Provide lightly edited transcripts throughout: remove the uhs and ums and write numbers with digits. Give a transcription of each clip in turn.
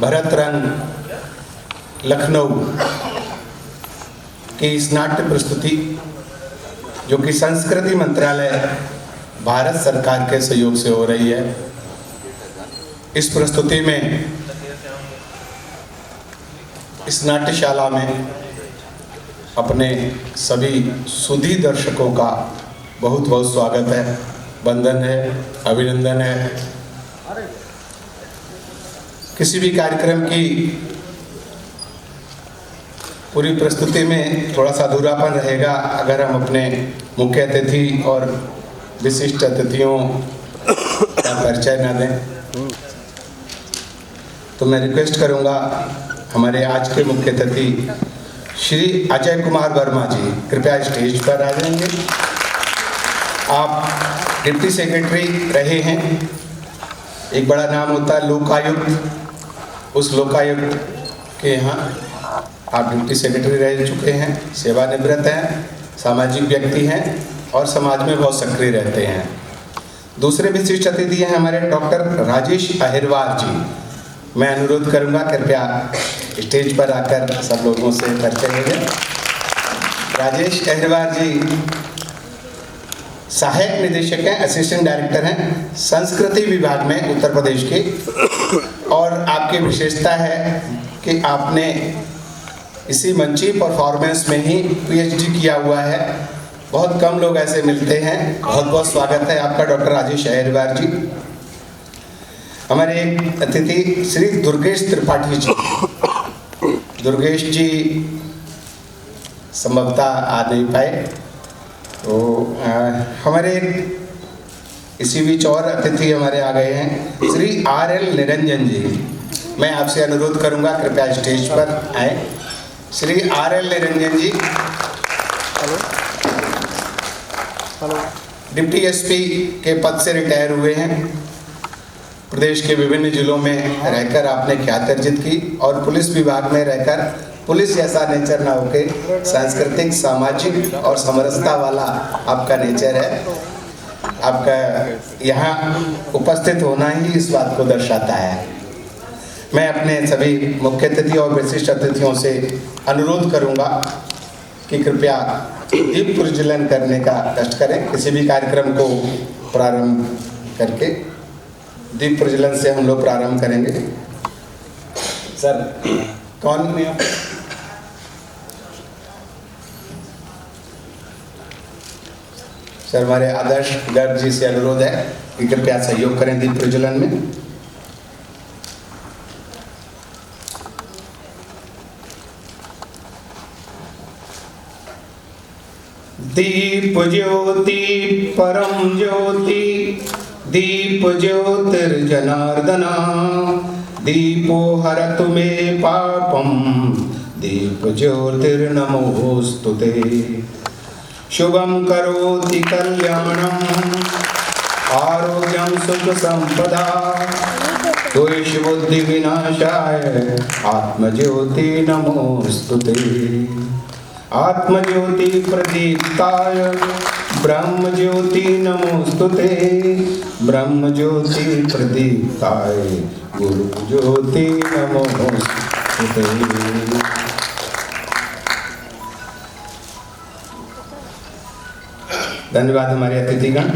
भरत रंग लखनऊ की इस नाट्य प्रस्तुति जो कि संस्कृति मंत्रालय भारत सरकार के सहयोग से हो रही है, इस प्रस्तुति में इस नाट्यशाला में अपने सभी सुधी दर्शकों का बहुत बहुत स्वागत है, वंदन है, अभिनंदन है। किसी भी कार्यक्रम की पूरी प्रस्तुति में थोड़ा सा अधूरापन रहेगा अगर हम अपने मुख्य अतिथि और विशिष्ट अतिथियों का परिचय न दें। तो मैं रिक्वेस्ट करूंगा हमारे आज के मुख्य अतिथि श्री अजय कुमार वर्मा जी कृपया स्टेज पर आ जाएंगे। आप डिप्टी सेक्रेटरी रहे हैं, एक बड़ा नाम होता है लोकायुक्त, उस लोकायुक्त के यहाँ आप डिप्टी सेक्रेटरी रह चुके हैं, सेवानिवृत्त हैं, सामाजिक व्यक्ति हैं और समाज में बहुत सक्रिय रहते हैं। दूसरे विशिष्ट अतिथि हैं हमारे डॉक्टर राजेश अहिरवार जी। मैं अनुरोध करूंगा कृपया स्टेज पर आकर सब लोगों से परिचय लेंगे। राजेश अहिरवार जी सहायक निदेशक हैं, असिस्टेंट डायरेक्टर हैं संस्कृति विभाग में उत्तर प्रदेश के, और आपकी विशेषता है कि आपने इसी मंची परफॉर्मेंस में ही पीएचडी किया हुआ है। बहुत कम लोग ऐसे मिलते हैं। बहुत बहुत स्वागत है आपका डॉक्टर राजेश अहिरवार जी। हमारे एक अतिथि श्री दुर्गेश त्रिपाठी जी। दुर्गेश जी संभवतः आ नहीं पाए, तो हमारे इसी बीच और अतिथि हमारे आ गए हैं श्री आर.एल. निरंजन जी। मैं आपसे अनुरोध करूंगा कृपया स्टेज पर आए। श्री आर.एल. निरंजन जी हेलो डिप्टी एसपी के पद से रिटायर हुए हैं। प्रदेश के विभिन्न जिलों में रहकर आपने ख्याति अर्जित की और पुलिस विभाग में रहकर पुलिस जैसा नेचर ना होके सांस्कृतिक, सामाजिक और समरसता वाला आपका नेचर है। आपका यहाँ उपस्थित होना ही इस बात को दर्शाता है। मैं अपने सभी मुख्य अतिथि और विशिष्ट अतिथियों से अनुरोध करूंगा कि कृपया दीप प्रज्वलन करने का कष्ट करें। किसी भी कार्यक्रम को प्रारंभ करके दीप प्रज्वलन से हम लोग प्रारंभ करेंगे। सर कौन में आप? सर हमारे आदर्श गर्ग जी से अनुरोध है कि कृपया सहयोग करें दीप प्रज्वलन में। दीप ज्योति परम ज्योति दीप ज्योतिर्जनार्दना दीपो हरतु मे पापम दीप ज्योतिर्नमोस्तुते। शुभं करोति कल्याणं आरोग्यं सुख संपदा द्वेष बुद्धि विनाशाय आत्मज्योति नमोस्तुते। आत्मज्योति प्रदीप्ताय ब्रह्म ज्योति नमोस्तुते। ब्रह्म ज्योति प्रदीप्ताय गुरु ज्योति नमोस्तुते। धन्यवाद हमारे अतिथिगण।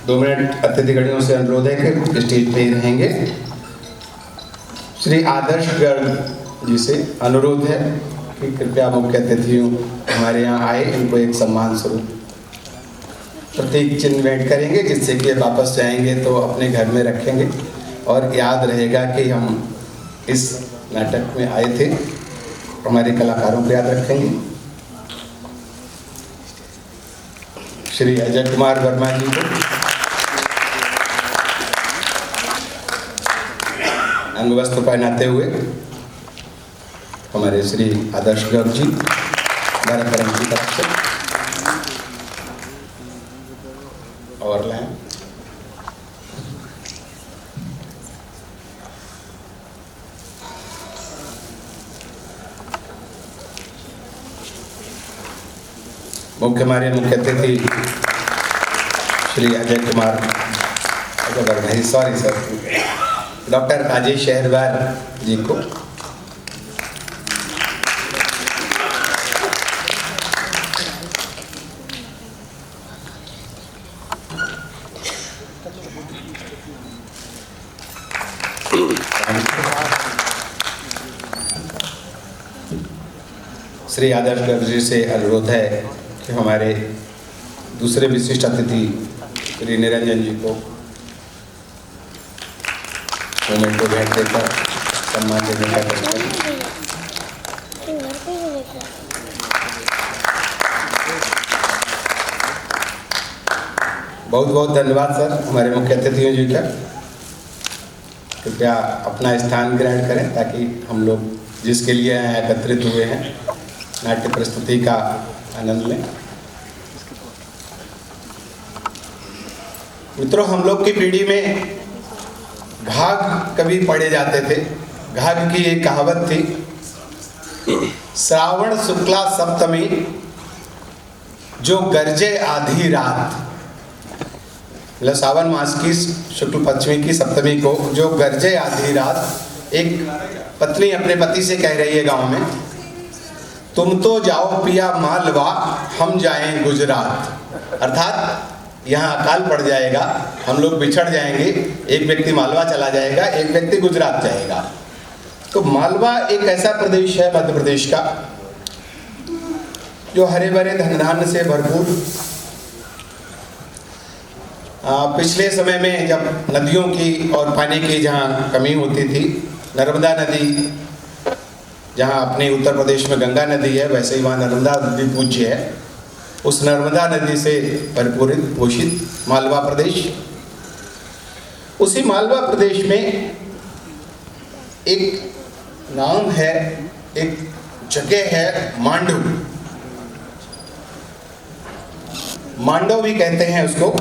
2 मिनट अतिथिगणों से अनुरोध है कि स्टेज पे रहेंगे। श्री आदर्श गर्ग जी से अनुरोध है कि कृपया मुख्य अतिथियों हमारे यहाँ आए, इनको एक सम्मान स्वरूप प्रतीक चिन्ह भेंट करेंगे, जिससे कि वापस जाएंगे तो अपने घर में रखेंगे और याद रहेगा कि हम इस नाटक में आए थे। हमारे कलाकारों को याद रखेंगे। श्री अजय कुमार वर्मा जी को अंगवस्त्र पहनाते हुए हमारे श्री आदर्श गर्ग जी कार्यक्रम की तरफ से और लाएं। हमारे मुख्य अतिथि Shri Ajay Kumar, sorry sir, doctor Rajesh Shaharwar ji को, श्री आदर्श गर्ग जी से अनुरोध है कि हमारे दूसरे विशिष्ट अतिथि श्री निरंजन जी को मोमेंटो भेंट देकर सम्मान देने का प्रश्न करें। बहुत बहुत धन्यवाद सर हमारे मुख्य अतिथियों जी का। कृपया अपना स्थान ग्रहण करें ताकि हम लोग जिसके लिए यहाँ एकत्रित हुए हैं नाट्य प्रस्तुति का आनंद लें। मित्रों, हम लोग की पीढ़ी में घाघ कवि पढ़े जाते थे। घाघ की एक कहावत थी, श्रावण शुक्ला सप्तमी जो गरजे आधी रात, मतलब सावन मास की शुक्ल पंचमी की सप्तमी को जो गरजे आधी रात, एक पत्नी अपने पति से कह रही है गांव में, तुम तो जाओ पिया मालवा हम जाएं गुजरात। अर्थात यहाँ अकाल पड़ जाएगा, हम लोग बिछड़ जाएंगे, एक व्यक्ति मालवा चला जाएगा, एक व्यक्ति गुजरात जाएगा। तो मालवा एक ऐसा प्रदेश है मध्य प्रदेश का जो हरे भरे धन धान्य से भरपूर। पिछले समय में जब नदियों की और पानी की जहाँ कमी होती थी, नर्मदा नदी, जहाँ अपने उत्तर प्रदेश में गंगा नदी है वैसे ही वहाँ नर्मदा नदी पूज्य है, उस नर्मदा नदी से परिपूरित घोषित मालवा प्रदेश। उसी मालवा प्रदेश में एक नाम है, एक जगह है मांडव। मांडव भी कहते हैं उसको।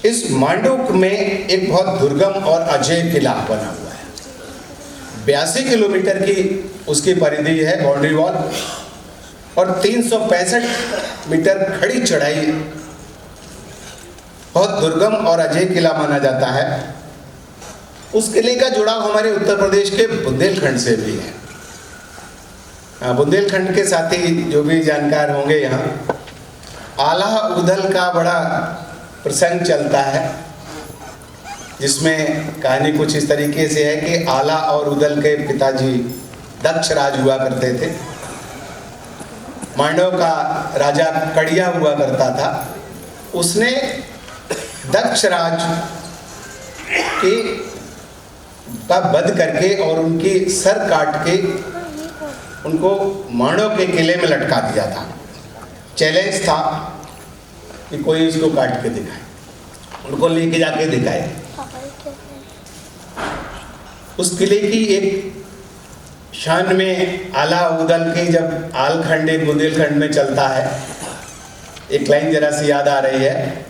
इस मांडव में एक बहुत दुर्गम और अजय किला बना हुआ है। 82 किलोमीटर की उसकी परिधि है, बाउंड्री वॉल, और 365 मीटर खड़ी चढ़ाई। बहुत दुर्गम और अजय किला माना जाता है। उस किले का जुड़ाव हमारे उत्तर प्रदेश के बुंदेलखंड से भी है। बुंदेलखंड के साथी जो भी जानकार होंगे, यहाँ आला उदल का बड़ा प्रसंग चलता है, जिसमें कहानी कुछ इस तरीके से है कि आला और उदल के पिताजी दक्ष राज हुआ करते थे। मांडव का राजा कड़िया हुआ करता था। उसने दक्ष राज के का वध करके और उनकी सर काट के उनको मांडव के किले में लटका दिया था। चैलेंज था कि कोई उसको काट के दिखाए, उनको लेके जाके दिखाए। उस किले की एक शान में आला उदल के जब आलखंड एक बुंदेलखंड में चलता है, एक लाइन जरा सी याद आ रही है,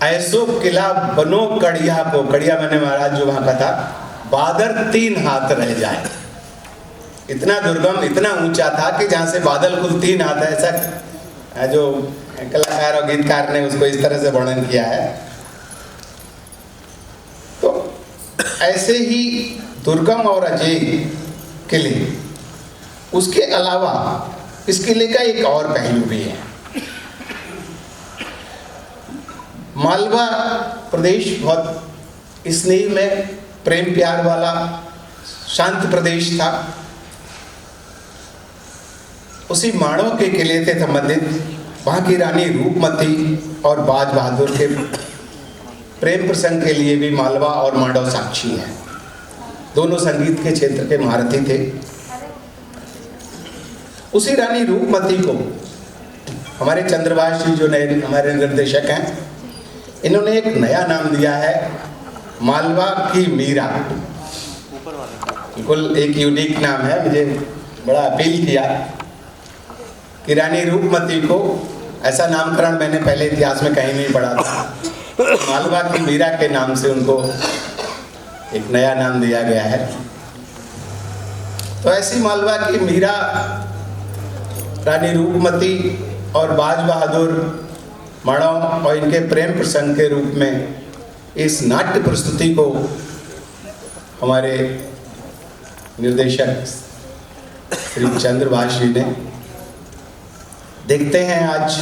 ऐसो किला बनो कड़िया को, कड़िया मैंने महाराज जो वहां का था, बादल 3 हाथ रह जाए। इतना दुर्गम, इतना ऊंचा था कि जहां से बादल कुल 3 हाथ है। ऐसा जो कलाकार और गीतकार ने उसको इस तरह से वर्णन किया है। तो ऐसे ही दुर्गम और अजय किले, उसके अलावा इस किले का एक और पहलू भी है। मालवा प्रदेश बहुत स्नेह में प्रेम प्यार वाला शांत प्रदेश था। उसी माणव के किले से संबंधित वहाँ की रानी रूपमती और बाज बहादुर के प्रेम प्रसंग के लिए भी मालवा और मांडव साक्षी हैं। दोनों संगीत के क्षेत्र के महारथी थे। उसी रानी रूपमती को हमारे चंद्रवास जी जो नए हमारे निर्देशक हैं, इन्होंने एक नया नाम दिया है, मालवा की मीरा। बिल्कुल एक यूनिक नाम है, मुझे बड़ा अपील किया कि रानी रूपमती को, ऐसा नामकरण मैंने पहले इतिहास में कहीं नहीं पढ़ा था। मालवा की मीरा के नाम से उनको एक नया नाम दिया गया है। तो ऐसी मालवा की मीरा, रानी रूपमती और बाज बहादुर माणव और इनके प्रेम प्रसंग के रूप में इस नाट्य प्रस्तुति को हमारे निर्देशक श्री चंद्रभाष जी ने, देखते हैं आज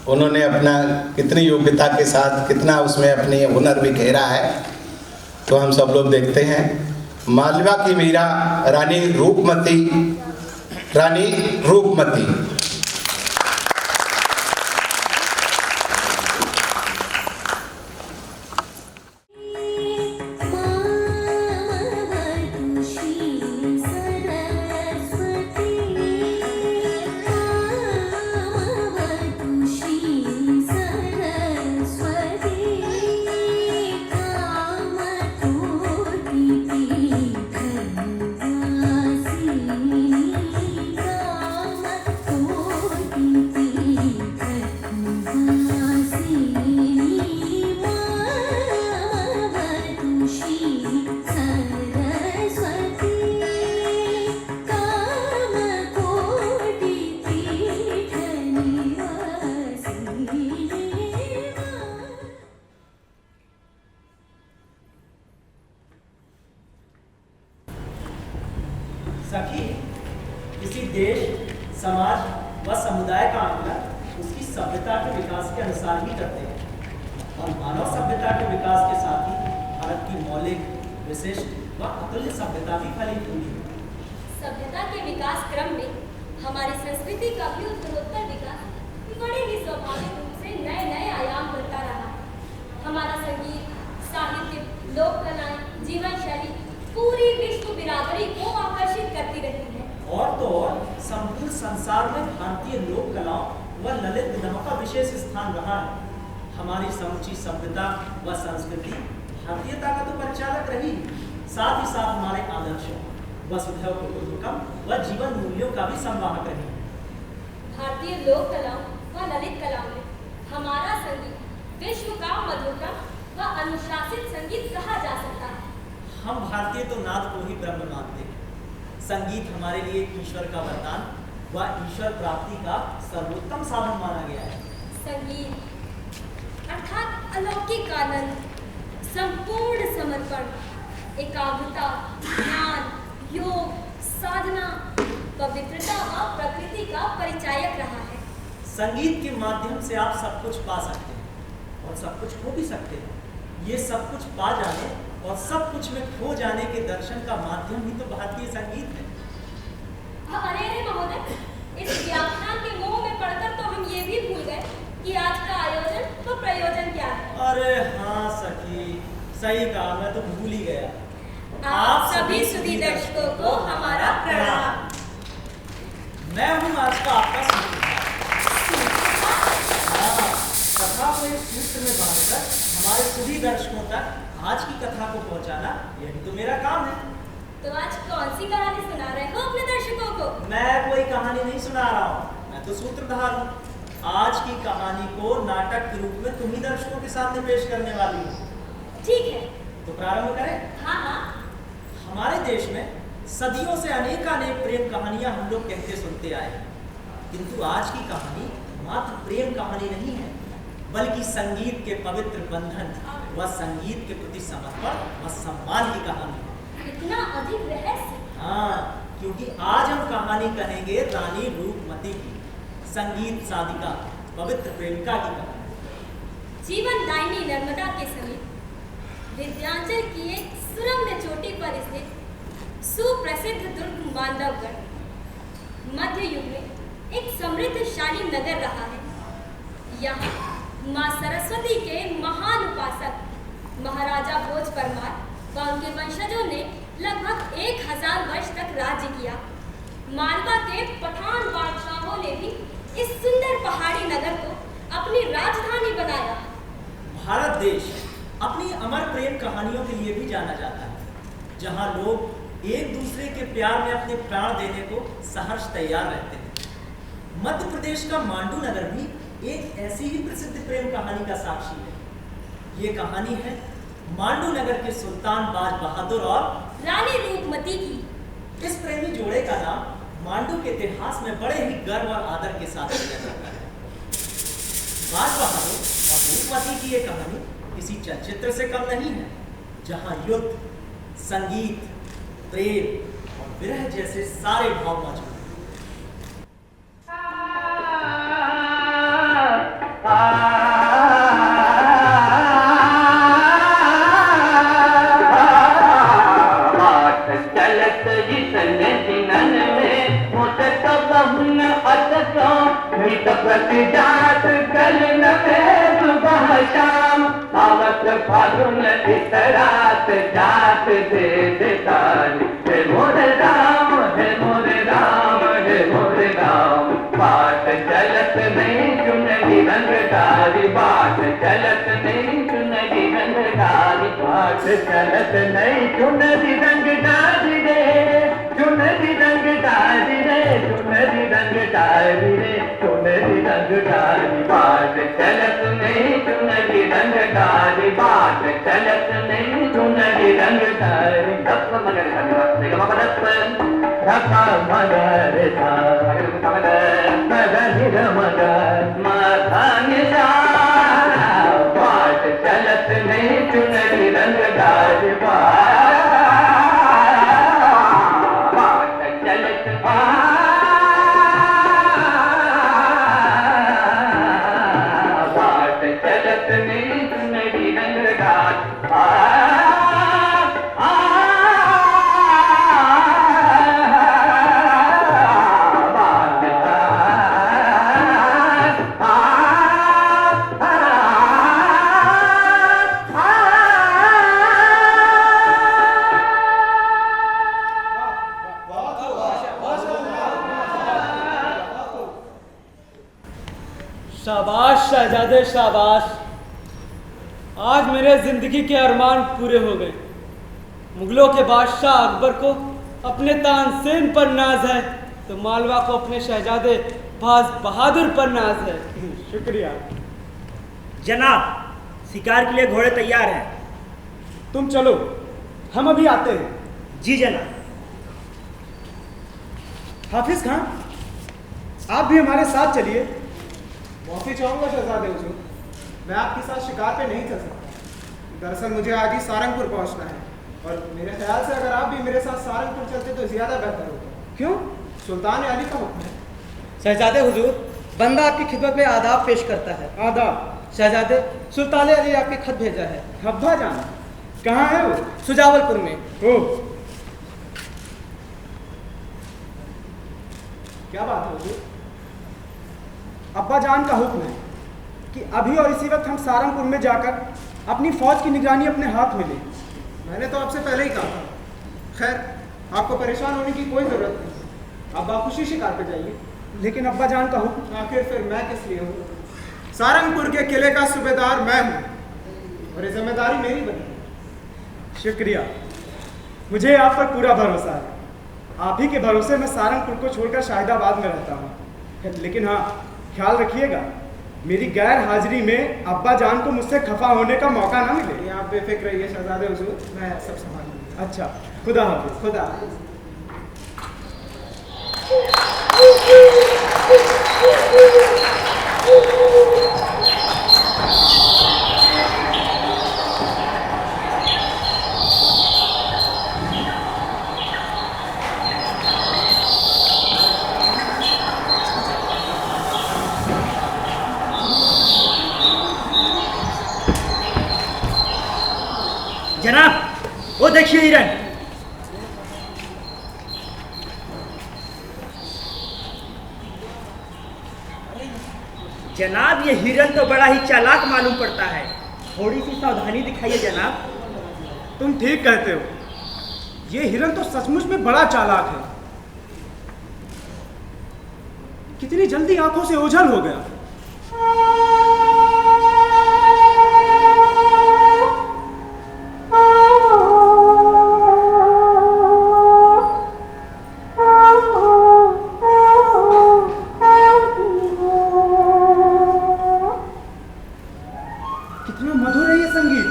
उन्होंने अपना कितनी योग्यता के साथ कितना उसमें अपनी हुनर भी घेरा है। तो हम सब लोग देखते हैं मालवा की मीरा रानी रूपमती, रानी रूपमती। सखी, किसी देश, समाज व समुदाय का आकलन उसकी सभ्यता के विकास के अनुसार ही करते हैं और मानव सभ्यता के विकास के साथ ही भारत की मौलिक, विशिष्ट व अतुल्य सभ्यता भी फली फूली है। सभ्यता के विकास क्रम में हमारी संस्कृति का भी उत्तरोत्तर विकास बड़े ही स्वाभाविक रूप से नए नए आयाम करता रहा। हमारा संगीत, साहित्य, लोक कलाएं, जीवन शैली पूरी विश्व बिरादरी को आकर्षित करती रही है। और तो और संपूर्ण संसार में भारतीय लोक कलाओं व ललित विधाओं का विशेष स्थान रहा है। हमारी समुची सभ्यता व संस्कृति भारतीयता का तो परिचालक रही, साथ ही साथ हमारे आदर्शों, वसुधैव कुटुंबकम व जीवन मूल्यों का भी संवाहक रही। भारतीय लोक कलाओं व ललित कलाओं में हमारा संगीत विश्व का मधुरतम व अनुशासित संगीत कहा जा सकता है। हम भारतीय तो नाद को ही ब्रह्म मानते हैं। संगीत हमारे लिए ईश्वर का वरदान व ईश्वर प्राप्ति का सर्वोत्तम साधन माना गया है। संगीत अर्थात अलौकिक आनंद, संपूर्ण समर्पण, एकाग्रता, ज्ञान, योग, साधना, पवित्रता व प्रकृति का परिचायक रहा है। संगीत के माध्यम से आप सब कुछ पा सकते हैं और सब कुछ खो भी सकते हैं। ये सब कुछ पा जाने और सब कुछ में खो जाने के दर्शन का माध्यम ही तो भारतीय संगीत है। अरे महोदय, इस व्याख्यान के मोह में पड़कर तो हम ये भी भूल गए कि आज का आयोजन व प्रयोजन क्या है। अरे हाँ सखी, सही कहा, मैं तो भूल ही गया। आप सभी सुधी दर्शकों को हमारा प्रणाम। मैं हूँ आज का आपका सूत्रधार। कथा को एक सूत्र में बांधकर हमारे सभी दर्शकों तक आज की कथा को पहुंचाना, यही तो मेरा काम है। तो आज कौन सी कहानी सुना रहे हो अपने दर्शकों को? मैं कोई कहानी नहीं सुना रहा हूँ, मैं तो सूत्रधार हूँ। आज की कहानी को नाटक के रूप में तुम ही दर्शकों के सामने पेश करने वाली हूँ। ठीक है, तो प्रारंभ करें। हाँ हाँ। हमारे देश में सदियों से अनेकानेक प्रेम कहानियां हम लोग कहते सुनते आए, किंतु आज की कहानी मात्र प्रेम कहानी नहीं है, बल्कि संगीत के पवित्र बंधन व संगीत के प्रति समर्पण व सम्मान की कहानी है। इतना अधिक रहस्य? हाँ, क्योंकि आज हम कहानी कहेंगे रानी रूपमती की, संगीत साधिका, पवित्र प्रेमिका की कहानी। जीवन दायिनी नर्मदा के समीप विंध्याचल की एक सुरम्य चोटी पर स्थित सुप्रसिद्ध दुर्ग बांधवगढ़ मध्य युग में एक समृद्धशाली नगर रहा है। यहाँ माँ सरस्वती के महान उपासक महाराजा भोज परमार व उनके वंशजों ने लगभग 1000 वर्ष तक राज्य किया। मालवा के पठान बादशाहों ने भी इस सुंदर पहाड़ी नगर को अपनी राजधानी बनाया। भारत देश अपनी अमर प्रेम कहानियों के लिए भी जाना जाता है, जहाँ लोग एक दूसरे के प्यार में अपने प्राण देने को सहर्ष तैयार रहते हैं। मध्य प्रदेश का मांडू नगर भी एक ऐसी ही प्रसिद्ध प्रेम कहानी का साक्षी है। ये कहानी है मांडू नगर के सुल्तान बाज बहादुर और रानी रूपमती की। इस प्रेमी जोड़े का नाम मांडू के इतिहास में बड़े ही गर्व और आदर के साथ लिया जाता है। बाज बहादुर और रूपमती की ये कहानी किसी चलचित्र से कम नहीं है, जहां युद्ध, संगीत, प्रेम और विरह जैसे सारे भाव मौजूद हैं। प्रतिजात गलन में सुबह शाम आवत फागुन इतरात जात दे देतारी हे मोरे राम हे मोरे राम हे मोरे राम बाट चलत नहीं चुनरी रंगदारी बाट चलत नहीं चुनरी रंगदारी बाट चलत नहीं चुनरी रंगदारी रे चुनरी रंगदारी रे चुनरी रंगदारी रे चुनरी रंगदारी बाट चलत नहीं चुनरी रंगदारी बाट चलत नहीं चुनरी रंगदारी धप मगर निगम पदप धप मगर सा मगर मगर माथान सा बाट चलत नहीं चुनरी रंगदारी बाट चलत चलत नहीं चुनरी रंगदारी शाबाश शहजादे शाबाश, आज मेरे जिंदगी के अरमान पूरे हो गए। मुगलों के बादशाह अकबर को अपने तानसेन पर नाज है, तो मालवा को अपने शहजादे बाज बहादुर पर नाज है। शुक्रिया जनाब, शिकार के लिए घोड़े तैयार हैं। तुम चलो, हम अभी आते हैं। जी जनाब। हाफिज खान, आप भी हमारे साथ चलिए। माफी चाहूंगा शहजादे हुजूर, मैं आपके साथ शिकार पे नहीं चल सकता। दरअसल मुझे आज ही सारंगपुर पहुंचना है, और मेरे ख्याल से अगर आप भी मेरे साथ सारंगपुर चलते तो ज्यादा बेहतर होता। क्यों? सुल्तान अली का हुक्म है। शहजादे हुजूर, बंदा आपकी खिदमत में आदाब पेश करता है। आदाब। शहजादे, सुल्तान अली आपके खत भेजा है। अब्बा जान कहाँ है वो? सुजावलपुर में। ओह, क्या बात है हुजूर? अब्बा जान का हुक्म है कि अभी और इसी वक्त हम सारंगपुर में जाकर अपनी फौज की निगरानी अपने हाथ में लें। मैंने तो आपसे पहले ही कहा था। खैर, आपको परेशान होने की कोई जरूरत नहीं, अब आप खुशी शिकार पे जाइए। लेकिन अब्बा जान का हुक्म, आखिर फिर मैं किस लिए हूँ? सारंगपुर के किले का सूबेदार मैं हूँ और ये जिम्मेदारी मेरी बनी। शुक्रिया, मुझे आप पर पूरा भरोसा है। आप ही के भरोसे मैं सारंगपुर को छोड़कर शाहिदाबाद में रहता हूँ। लेकिन हाँ, ख्याल रखिएगा मेरी गैर हाजिरी में अब्बा जान को मुझसे खफा होने का मौका ना मिले। आप बेफिक्र रहिए शहजादे हुजूर, मैं सब संभाल लूंगा। अच्छा, खुदा हाफिज। खुदा हाफिज। जनाब, वो देखिए हिरन। जनाब, ये हिरन तो बड़ा ही चालाक मालूम पड़ता है। थोड़ी सी सावधानी दिखाइए जनाब। तुम ठीक कहते हो, ये हिरन तो सचमुच में बड़ा चालाक है। कितनी जल्दी आंखों से ओझल हो गया। कितना मधुर है ये संगीत।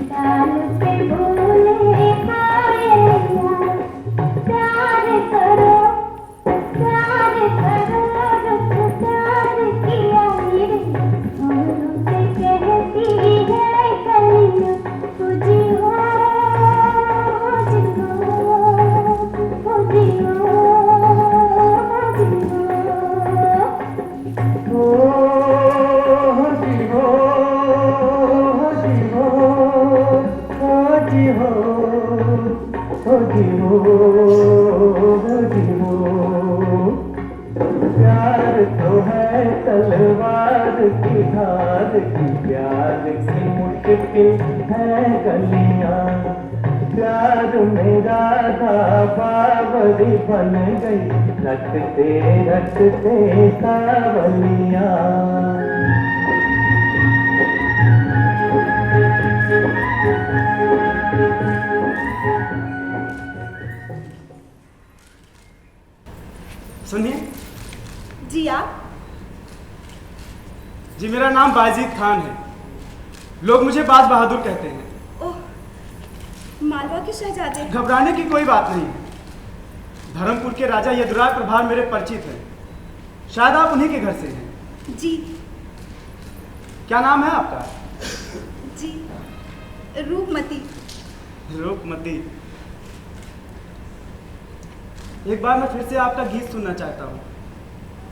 डाल पे भूले खाए प्यार करो रुख प्यार किया रे फूलों से कहती है कलियां तुझी हो प्यार तो है तलवार की धार की प्यार की मुश्किल है गलियां प्यार मेरा था बावरी बन गई रटते रटते सावलियां सुनिए जी आप? जी मेरा नाम बाजीद खान है। लोग मुझे बाज बहादुर कहते हैं। ओह, मालवा के शहजादे। घबराने की कोई बात नहीं है। धर्मपुर के राजा यदुराज प्रभार मेरे परिचित हैं। शायद आप उन्हीं के घर से हैं। जी। क्या नाम है आपका? जी, रूपमती। रूपमती। एक बार मैं फिर से आपका गीत सुनना चाहता हूँ।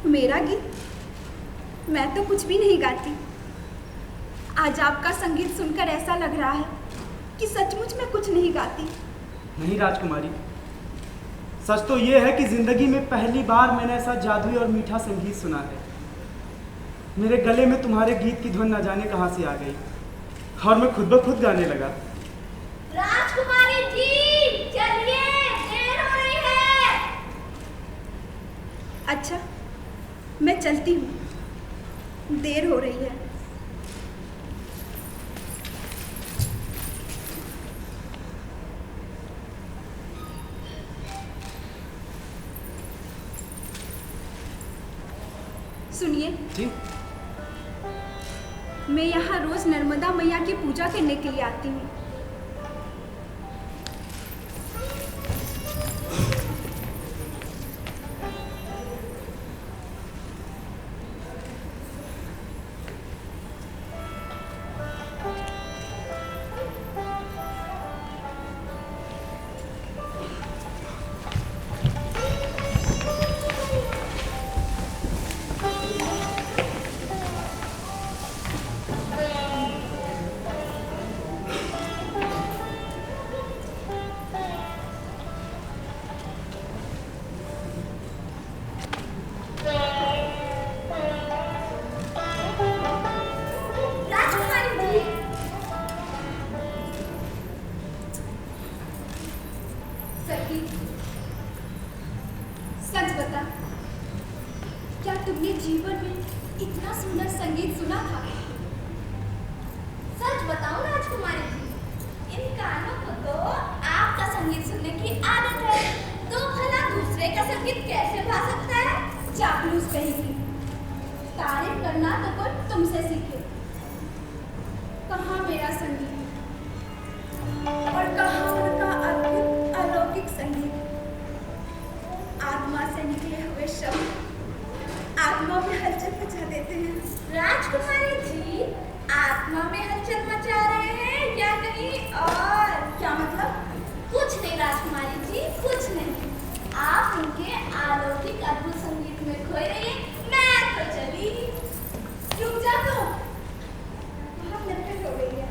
मेरा गीत? मैं तो कुछ भी नहीं गाती। आज आपका संगीत सुनकर ऐसा लग रहा है कि सचमुच मैं कुछ नहीं गाती। नहीं राजकुमारी, सच तो ये है कि जिंदगी में पहली बार मैंने ऐसा जादुई और मीठा संगीत सुना है। मेरे गले में तुम्हारे गीत की धुन न जाने कहाँ से आ गई और मैं खुद ब खुद गाने लगा। राजकुमारी जी, चलिए, देर हो रही है। अच्छा, मैं चलती हूँ, देर हो रही है। सुनिए जी। मैं यहाँ रोज नर्मदा मैया की पूजा करने के लिए आती हूँ। सच बता, क्या तुमने जीवन में इतना सुंदर संगीत सुना था? सच बताओ राजकुमारी जी, इन कानों को तो आपका संगीत सुनने की आदत है, तो भला दूसरे का संगीत कैसे गा सकता है? चापलूस कहेगी। तारीफ करना तो कोई तुमसे सीखे। कहाँ मेरा संगीत और कहाँ उनका अद्भुत अलौकिक संगीत? आत्मा से निकले हुए शब्द आत्मा में हलचल मचा देते हैं। राजकुमारी जी, आत्मा में हलचल मचा रहे हैं या कहीं और? क्या मतलब? कुछ नहीं राजकुमारी जी, कुछ नहीं। आप उनके अलौकिक अद्भुत संगीत में खोए रहिए, मैं तो चली। रुक जा तो, बहुत नफरत हो गई है।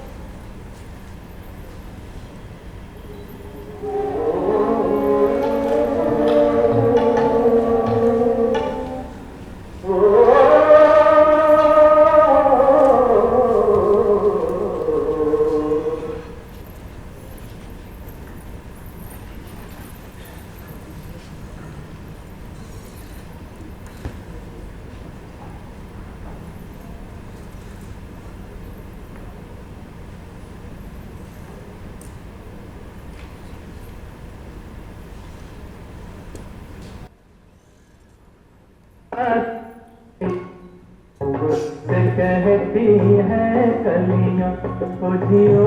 कहती है कलियां ओ जियो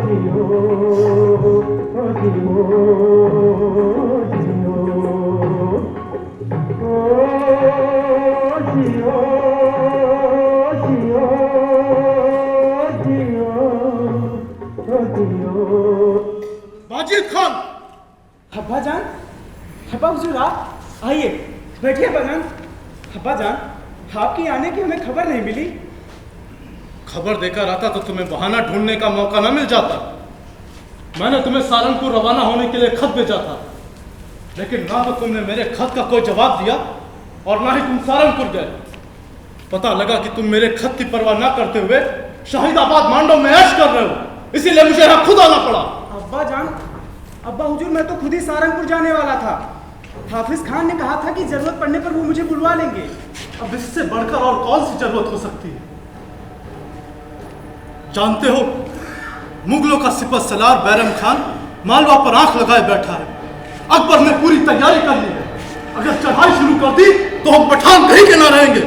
जियो ओ जियो जियो ओ जियो जियो जियो ओ जियो। माजिद खान। अब्बा जान, अब्बा हुजूर आप आइए, बैठिए अब्बा जान। अब्बा जान, आपकी आने की हमें खबर नहीं मिली। खबर देकर आता तो तुम्हें बहाना ढूंढने का मौका ना मिल जाता। मैंने तुम्हें सहारनपुर रवाना होने के लिए खत भेजा था, लेकिन ना तो तुमने मेरे खत का कोई जवाब दिया और ना ही तुम सहारनपुर गए। पता लगा कि तुम मेरे खत की परवाह ना करते हुए शहीदाबाद मांडव में ऐश कर रहे हो, इसीलिए मुझे यहाँ खुद आना पड़ा। अब्बा जान, अब्बा हुजूर मैं तो खुद ही सहारनपुर जाने वाला था। हाफिज खान ने कहा था कि जरूरत पड़ने पर वो मुझे बुलवा लेंगे। अब इससे बढ़कर और कौन सी जरूरत हो सकती है? जानते हो, मुगलों का सिपहसालार बैरम खान मालवा पर आंख लगाए बैठा है। अकबर ने पूरी तैयारी कर ली है। अगर चढ़ाई शुरू कर दी तो हम पठान कहीं के ना रहेंगे,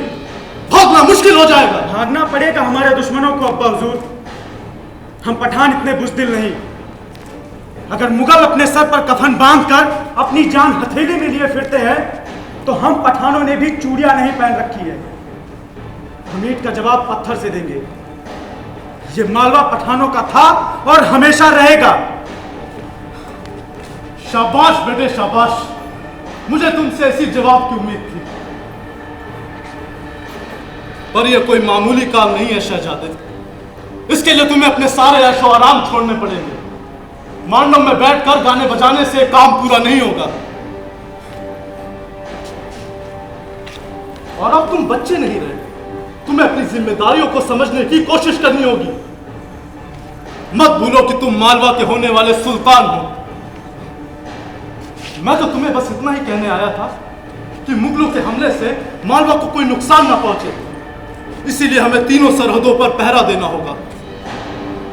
भागना मुश्किल हो जाएगा। भागना पड़ेगा हमारे दुश्मनों को अब्बा हुजूर। हम पठान इतने बुज़दिल नहीं। अगर मुगल अपने सर पर कफन बांधकर अपनी जान हथेली में लिए फिरते हैं तो हम पठानों ने भी चूड़ियां नहीं पहन रखी है। हम ईंट का जवाब पत्थर से देंगे। ये मालवा पठानों का था और हमेशा रहेगा। शाबाश बेटे शाबाश, मुझे तुमसे ऐसी जवाब की उम्मीद थी। पर यह कोई मामूली काम नहीं है शहजादे। इसके लिए तुम्हें अपने सारे ऐशो आराम छोड़ने पड़ेंगे। मांडव में बैठकर गाने बजाने से काम पूरा नहीं होगा। और अब तुम बच्चे नहीं रहे, तुम्हें अपनी जिम्मेदारियों को समझने की कोशिश करनी होगी। मत भूलो कि तुम मालवा के होने वाले सुल्तान हो। मैं तो तुम्हें बस इतना ही कहने आया था कि मुगलों के हमले से मालवा को कोई नुकसान ना पहुंचे, इसीलिए हमें तीनों सरहदों पर पहरा देना होगा।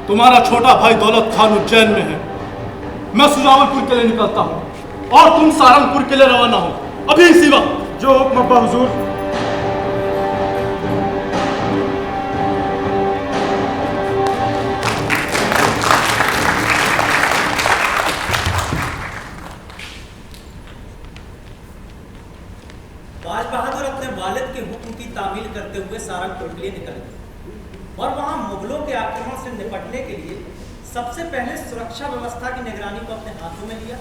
तुम्हारा छोटा भाई दौलत खान उज्जैन में है, मैं सुजावलपुर के लिए निकलता हूं और तुम सहारनपुर के लिए रवाना हो अभी इसी वक्त। जो हुक्म अब्बा हुजूर। बाज बहादुर अपने वालिद के हुक्म की तामील करते हुए सहारनपुर के लिए निकल गए और वहां मुगलों के आक्रमण से निपटने के लिए सबसे पहले सुरक्षा व्यवस्था की निगरानी को अपने हाथों में लिया।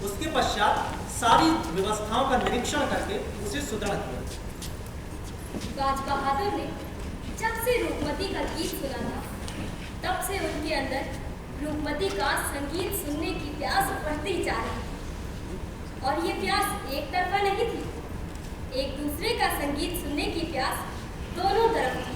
उसके पश्चात सारी व्यवस्थाओं का निरीक्षण करके उसे सुदृढ़ किया। बाज बहादुर ने जब से रूपमती का गीत सुना था तब से उनके अंदर रूपमती का संगीत सुनने की प्यास बढ़ती जा रही थी। और ये प्यास एक तरफा नहीं थी, एक दूसरे का संगीत सुनने की प्यास दोनों तरफ थी।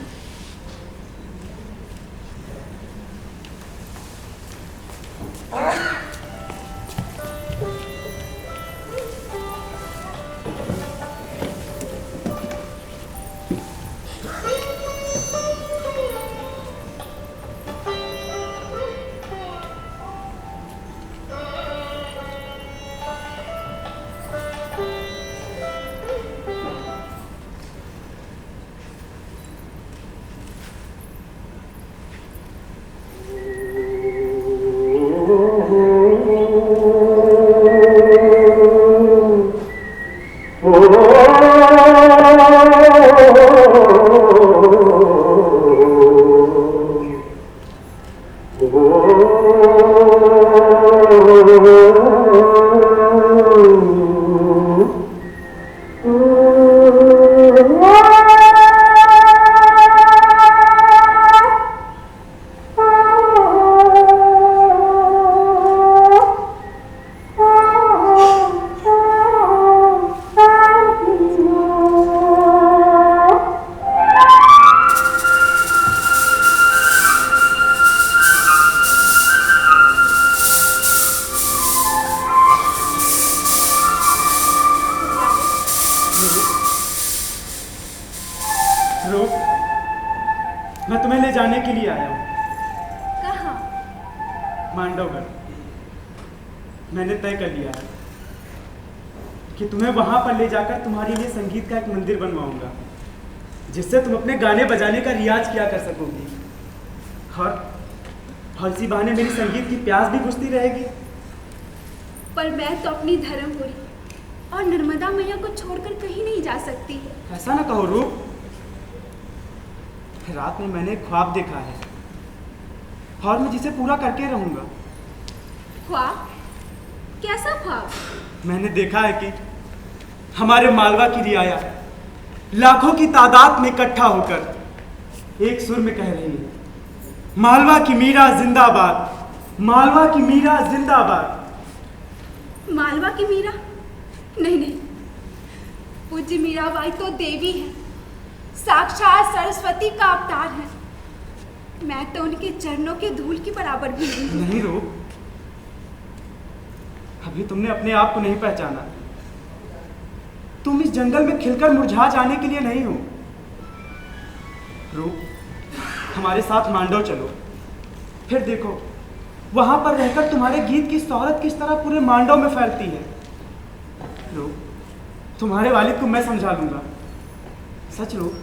मैं तुम्हें ले जाने के लिए आया हूँ। कहाँ? मांडवगढ़। मैंने तय कर लिया है कि तुम्हें वहां पर ले जाकर तुम्हारे लिए संगीत का एक मंदिर बनवाऊंगा। जिससे तुम अपने गाने बजाने का रियाज किया कर सकोगी। और इसी बहाने मेरी संगीत की प्यास भी बुझती रहेगी। पर मैं तो अपनी धर्मपुरी और नर्मदा मैया को छोड़कर कहीं नहीं जा सकती। ऐसा ना कहो रूप। रात में मैंने एक ख्वाब देखा है और मैं जिसे पूरा करके रहूंगा। ख्वाब? कैसा ख्वाब? मैंने देखा है कि हमारे मालवा की रियाया लाखों की तादाद में इकट्ठा होकर एक सुर में कह रही है, मालवा की मीरा जिंदाबाद, मालवा की मीरा जिंदाबाद। मालवा की मीरा? नहीं, पूज्य मीराबाई तो देवी है, साक्षात सरस्वती का अवतार है। मैं तो उनके चरणों के धूल की बराबर भी नहीं। नहीं रूप, अभी तुमने अपने आप को नहीं पहचाना। तुम इस जंगल में खिलकर मुरझा जाने के लिए नहीं हो। रूप, हमारे साथ मांडव चलो, फिर देखो वहां पर रहकर तुम्हारे गीत की शोहरत किस तरह पूरे मांडव में फैलती है। रूप, तुम्हारे वालिद को मैं समझा लूंगा। सच रूप,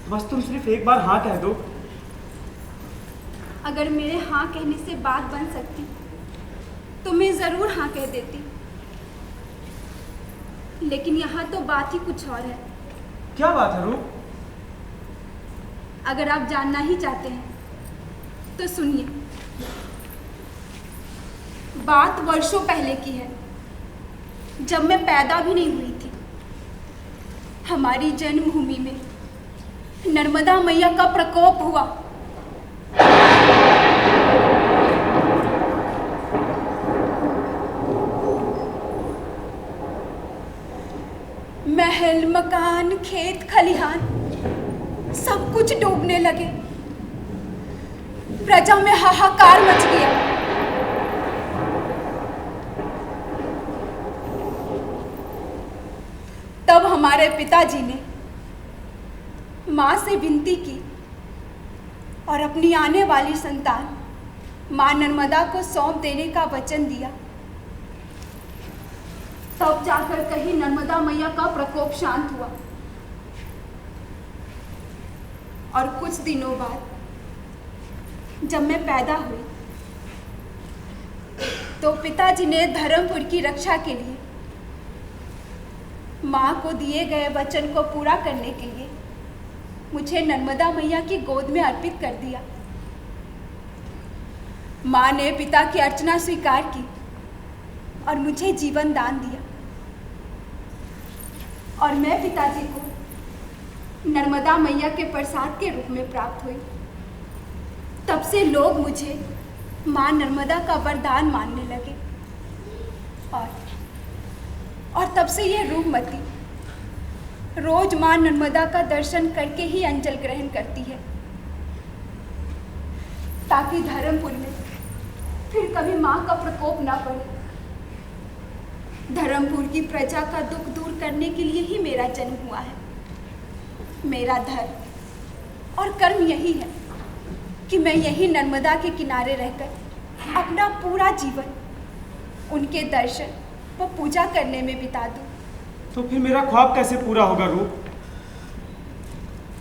बस तुम सिर्फ एक बार हाँ कह दो। अगर मेरे हाँ कहने से बात बन सकती तो मैं जरूर हाँ कह देती, लेकिन यहाँ तो बात ही कुछ और है। क्या बात है रूप? अगर आप जानना ही चाहते हैं तो सुनिए। बात वर्षों पहले की है, जब मैं पैदा भी नहीं हुई थी। हमारी जन्मभूमि में नर्मदा मैया का प्रकोप हुआ। महल, मकान, खेत, खलिहान सब कुछ डूबने लगे। प्रजा में हाहाकार मच गया। तब हमारे पिताजी ने माँ से विनती की और अपनी आने वाली संतान माँ नर्मदा को सौंप देने का वचन दिया। तब जाकर कहीं नर्मदा मैया का प्रकोप शांत हुआ। और कुछ दिनों बाद जब मैं पैदा हुई तो पिताजी ने धर्मपुर की रक्षा के लिए माँ को दिए गए वचन को पूरा करने के लिए मुझे नर्मदा मैया की गोद में अर्पित कर दिया। माँ ने पिता की अर्चना स्वीकार की और मुझे जीवन दान दिया, और मैं पिताजी को नर्मदा मैया के प्रसाद के रूप में प्राप्त हुई। तब से लोग मुझे माँ नर्मदा का वरदान मानने लगे, और तब से ये रूपमती रोज माँ नर्मदा का दर्शन करके ही अंजल ग्रहण करती है, ताकि धर्मपुर में फिर कभी माँ का प्रकोप ना पड़े। धर्मपुर की प्रजा का दुख दूर करने के लिए ही मेरा जन्म हुआ है। मेरा धर्म और कर्म यही है कि मैं यही नर्मदा के किनारे रहकर अपना पूरा जीवन उनके दर्शन व पूजा करने में बिता दूं। तो फिर मेरा ख्वाब कैसे पूरा होगा रूप?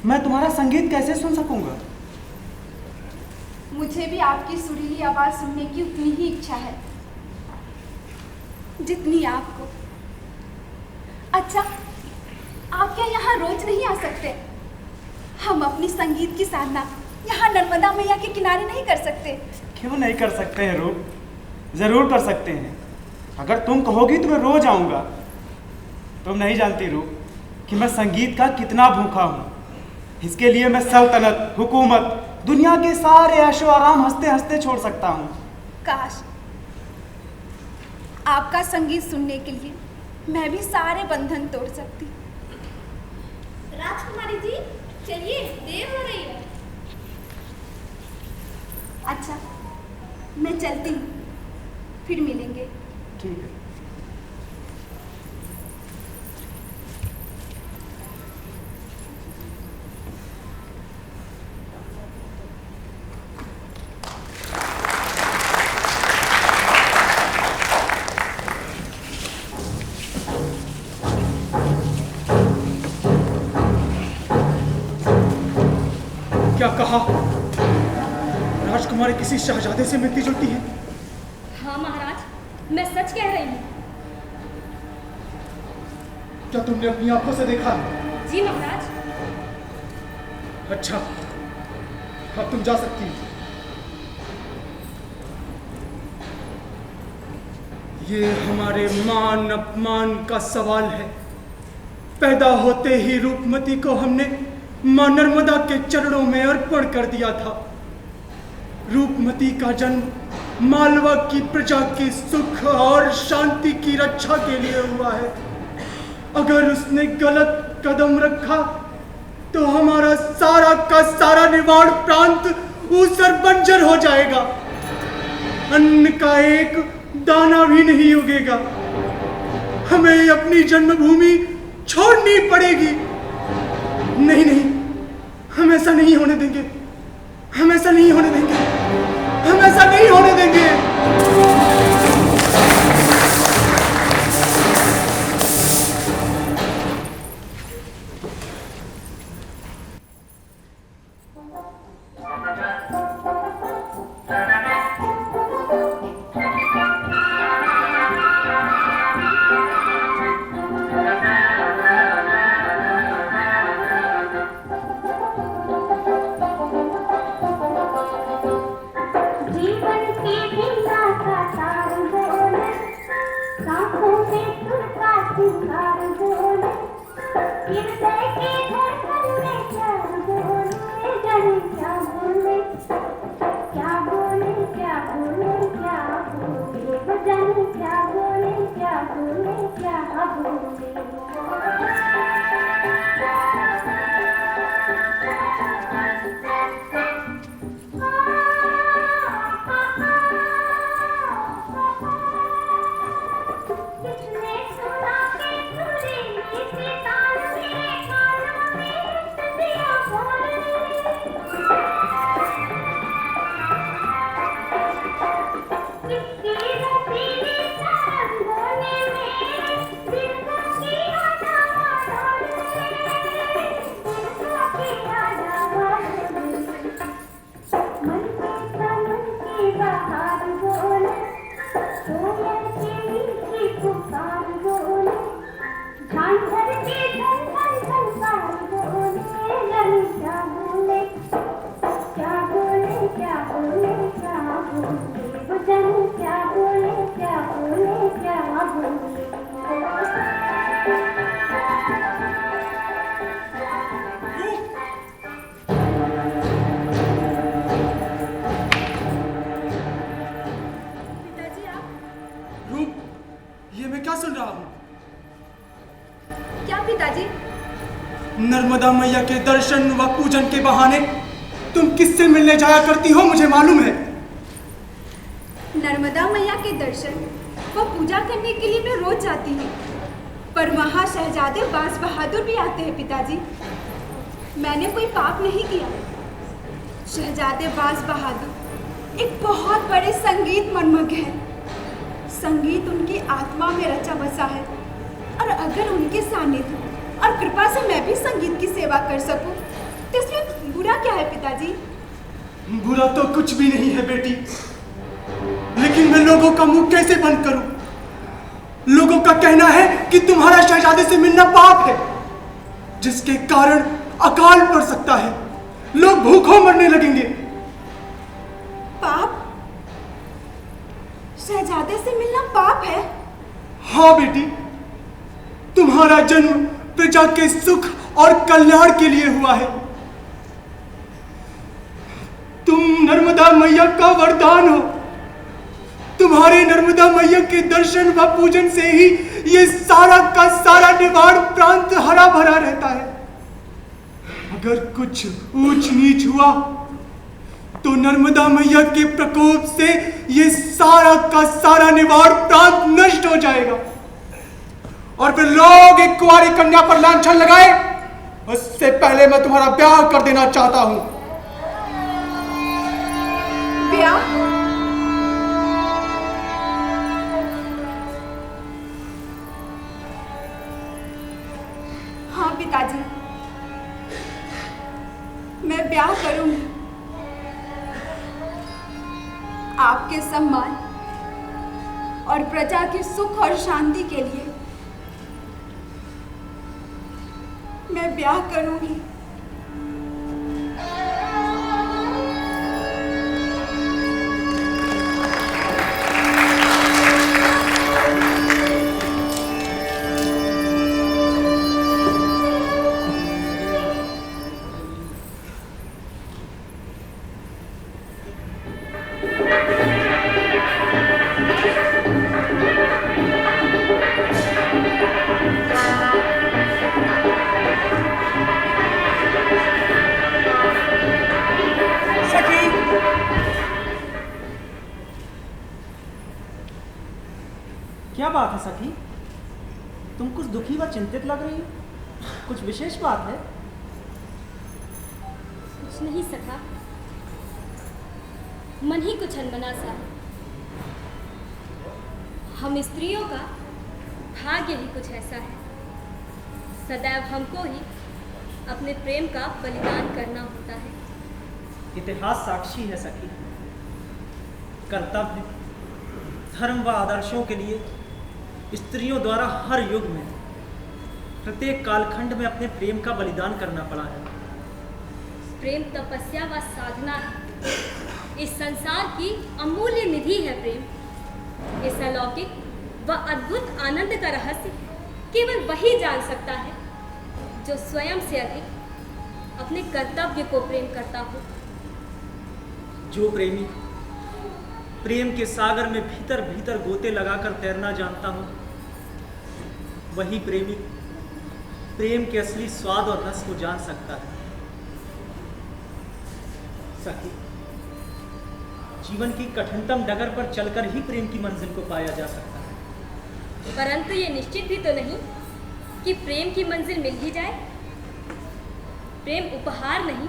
मैं तुम्हारा संगीत कैसे सुन सकूंगा? मुझे भी आपकी सुरीली आवाज सुनने की उतनी ही इच्छा है जितनी आपको। अच्छा, आप क्या यहाँ रोज नहीं आ सकते? हम अपनी संगीत की साधना यहाँ नर्मदा मैया के किनारे नहीं कर सकते? क्यों नहीं कर सकते हैं रूप? जरूर कर सकते हैं। अगर तुम कहोगी तो मैं रोज आऊंगा। तुम नहीं जानती रूप कि मैं संगीत का कितना भूखा हूँ। इसके लिए मैं सल्तनत, हुकूमत, दुनिया के सारे ऐशो आराम हंसते हंसते छोड़ सकता हूँ। काश आपका संगीत सुनने के लिए मैं भी सारे बंधन तोड़ सकती। राजकुमारी जी, चलिए, देर हो रही है। अच्छा, मैं चलती हूँ, फिर मिलेंगे। ठीक है। राजकुमारी किसी शहजादे से मिलती जुलती है? हाँ महाराज, मैं सच कह रही हूँ। क्या तुमने अपनी आंखों से देखा है? जी महाराज। अच्छा, अब तुम जा सकती हो। ये हमारे मान अपमान का सवाल है। पैदा होते ही रूपमती को हमने मां नर्मदा के चरणों में अर्पण कर दिया था। रूपमती का जन्म मालवा की प्रजा के सुख और शांति की रक्षा के लिए हुआ है। अगर उसने गलत कदम रखा तो हमारा सारा का सारा निवाड़ प्रांत ऊसर बंजर हो जाएगा। अन्न का एक दाना भी नहीं उगेगा। हमें अपनी जन्मभूमि छोड़नी पड़ेगी। नहीं नहीं, हम ऐसा नहीं होने देंगे। हम ऐसा नहीं होने देंगे। हम ऐसा नहीं होने देंगे। जीवन की भिन्ना का तार बोले, सांसों में सुर का सिंगार बोले, हृदय की धड़कन में प्यार बोले, जाने क्या बोले, क्या बोले, क्या बोले, क्या बोले, वो जाने क्या बोले, क्या बोले, क्या बोले। किसने सुना के सुरीली सी तान मेरे कानों में दिया बोले। किसकी रसीली तरंगों ने मेरे दिल को किया डावाडोल, दिल को किया डावाडोल। मन के समन की बहार बोले, कोयल की मीठी पुकार बोले, झांझर की झनझन झनकार बोले, जाने क्या बोले, क्या बोले, क्या बोले, क्या बोले, वो जाने क्या बोले, क्या बोले, क्या बोले। पिताजी आप रूप, ये मैं क्या सुन रहा हूँ? क्या पिताजी? नर्मदा मैया के दर्शन व पूजन के बहाने तुम किससे मिलने जाया करती हो, मुझे मालूम है। नर्मदा मैया के दर्शन व पूजा करने के लिए मैं रोज जाती हूँ, पर वहाँ शहजादे बास बहादुर भी आते हैं पिताजी। मैंने कोई पाप नहीं किया। शहजादे बास बहादुर एक बहुत बड़े संगीत मनमग्न है। संगीत उनकी आत्मा में रचा बसा है, और अगर उनके सानिध्य और कृपा से मैं भी संगीत की सेवा कर सकूं, तो इसमें बुरा क्या है पिताजी? बुरा तो कुछ भी नहीं है बेटी, लेकिन मैं लोगों का मुंह कैसे बंद करूं? लोगों का कहना है कि तुम्हारा शहजादे से मिलना पाप है, जिसके कारण अकाल पड़ सकता है, लोग भूखों मरने लगेंगे। पाप? शहजादे से मिलना पाप है? हाँ बेटी, तुम्हारा जन्म प्रजा के सुख और कल्याण के लिए हुआ है। तुम नर्मदा मैया का वरदान हो। तुम्हारे नर्मदा मैया के दर्शन व पूजन से ही ये सारा का सारा निवाड़ प्रांत हरा भरा रहता है। अगर कुछ ऊंच नीच हुआ तो नर्मदा मैया के प्रकोप से ये सारा का सारा निवाड़ प्रांत नष्ट हो जाएगा, और फिर लोग एक कुंवारी कन्या पर लांछन लगाए। उससे पहले मैं तुम्हारा ब्याह कर देना चाहता हूं। ब्याह? हाँ पिताजी, मैं ब्याह करूंगी, आपके सम्मान और प्रजा के सुख और शांति के लिए मैं ब्याह करूंगी। क्या बात है सखी? तुम कुछ दुखी व चिंतित लग रही हो। कुछ विशेष बात है? कुछ नहीं सखा, मन ही कुछ अनमना सा है। हम स्त्रियों का भाग्य ही कुछ ऐसा है, सदैव हमको ही अपने प्रेम का बलिदान करना होता है। इतिहास साक्षी है सखी। कर्तव्य, धर्म व आदर्शों के लिए स्त्रियों द्वारा हर युग में, प्रत्येक कालखंड में अपने प्रेम का बलिदान करना पड़ा है। प्रेम तपस्या व साधना है। इस संसार की अमूल्य निधि है प्रेम। इस अलौकिक व अद्भुत आनंद का रहस्य केवल वही जान सकता है जो स्वयं से अधिक अपने कर्तव्य को प्रेम करता हो। जो प्रेमी प्रेम के सागर में भीतर भीतर गोते लगाकर तैरना जानता हो, वही प्रेमी प्रेम के असली स्वाद और रस को जान सकता है। सखी, जीवन की कठिनतम डगर पर चलकर ही प्रेम की मंजिल को पाया जा सकता है। परंतु ये निश्चित भी तो नहीं कि प्रेम की मंजिल मिल ही जाए। प्रेम उपहार नहीं,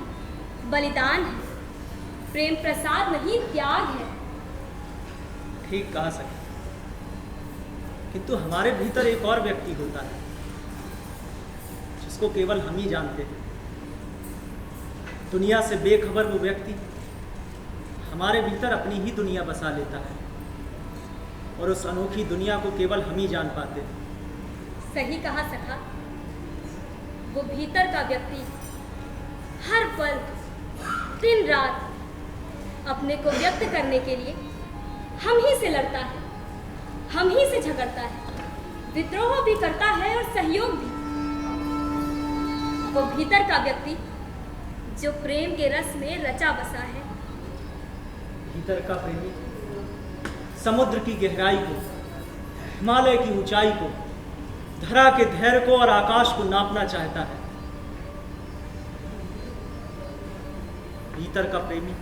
बलिदान है। प्रेम प्रसाद नहीं, त्याग है। ठीक कहा सखी, किंतु हमारे भीतर एक और व्यक्ति होता है जिसको केवल हम ही जानते हैं। दुनिया से बेखबर वो व्यक्ति हमारे भीतर अपनी ही दुनिया बसा लेता है, और उस अनोखी दुनिया को केवल हम ही जान पाते हैं। सही कहा सखा। वो भीतर का व्यक्ति हर पल दिन रात अपने को व्यक्त करने के लिए हम ही से लड़ता है, हम ही से झगड़ता है, विद्रोह भी करता है और सहयोग भी। वो भीतर का व्यक्ति जो प्रेम के रस में रचा बसा है। भीतर का प्रेमी समुद्र की गहराई को, हिमालय की ऊंचाई को, धरा के धैर्य को और आकाश को नापना चाहता है। भीतर का प्रेमी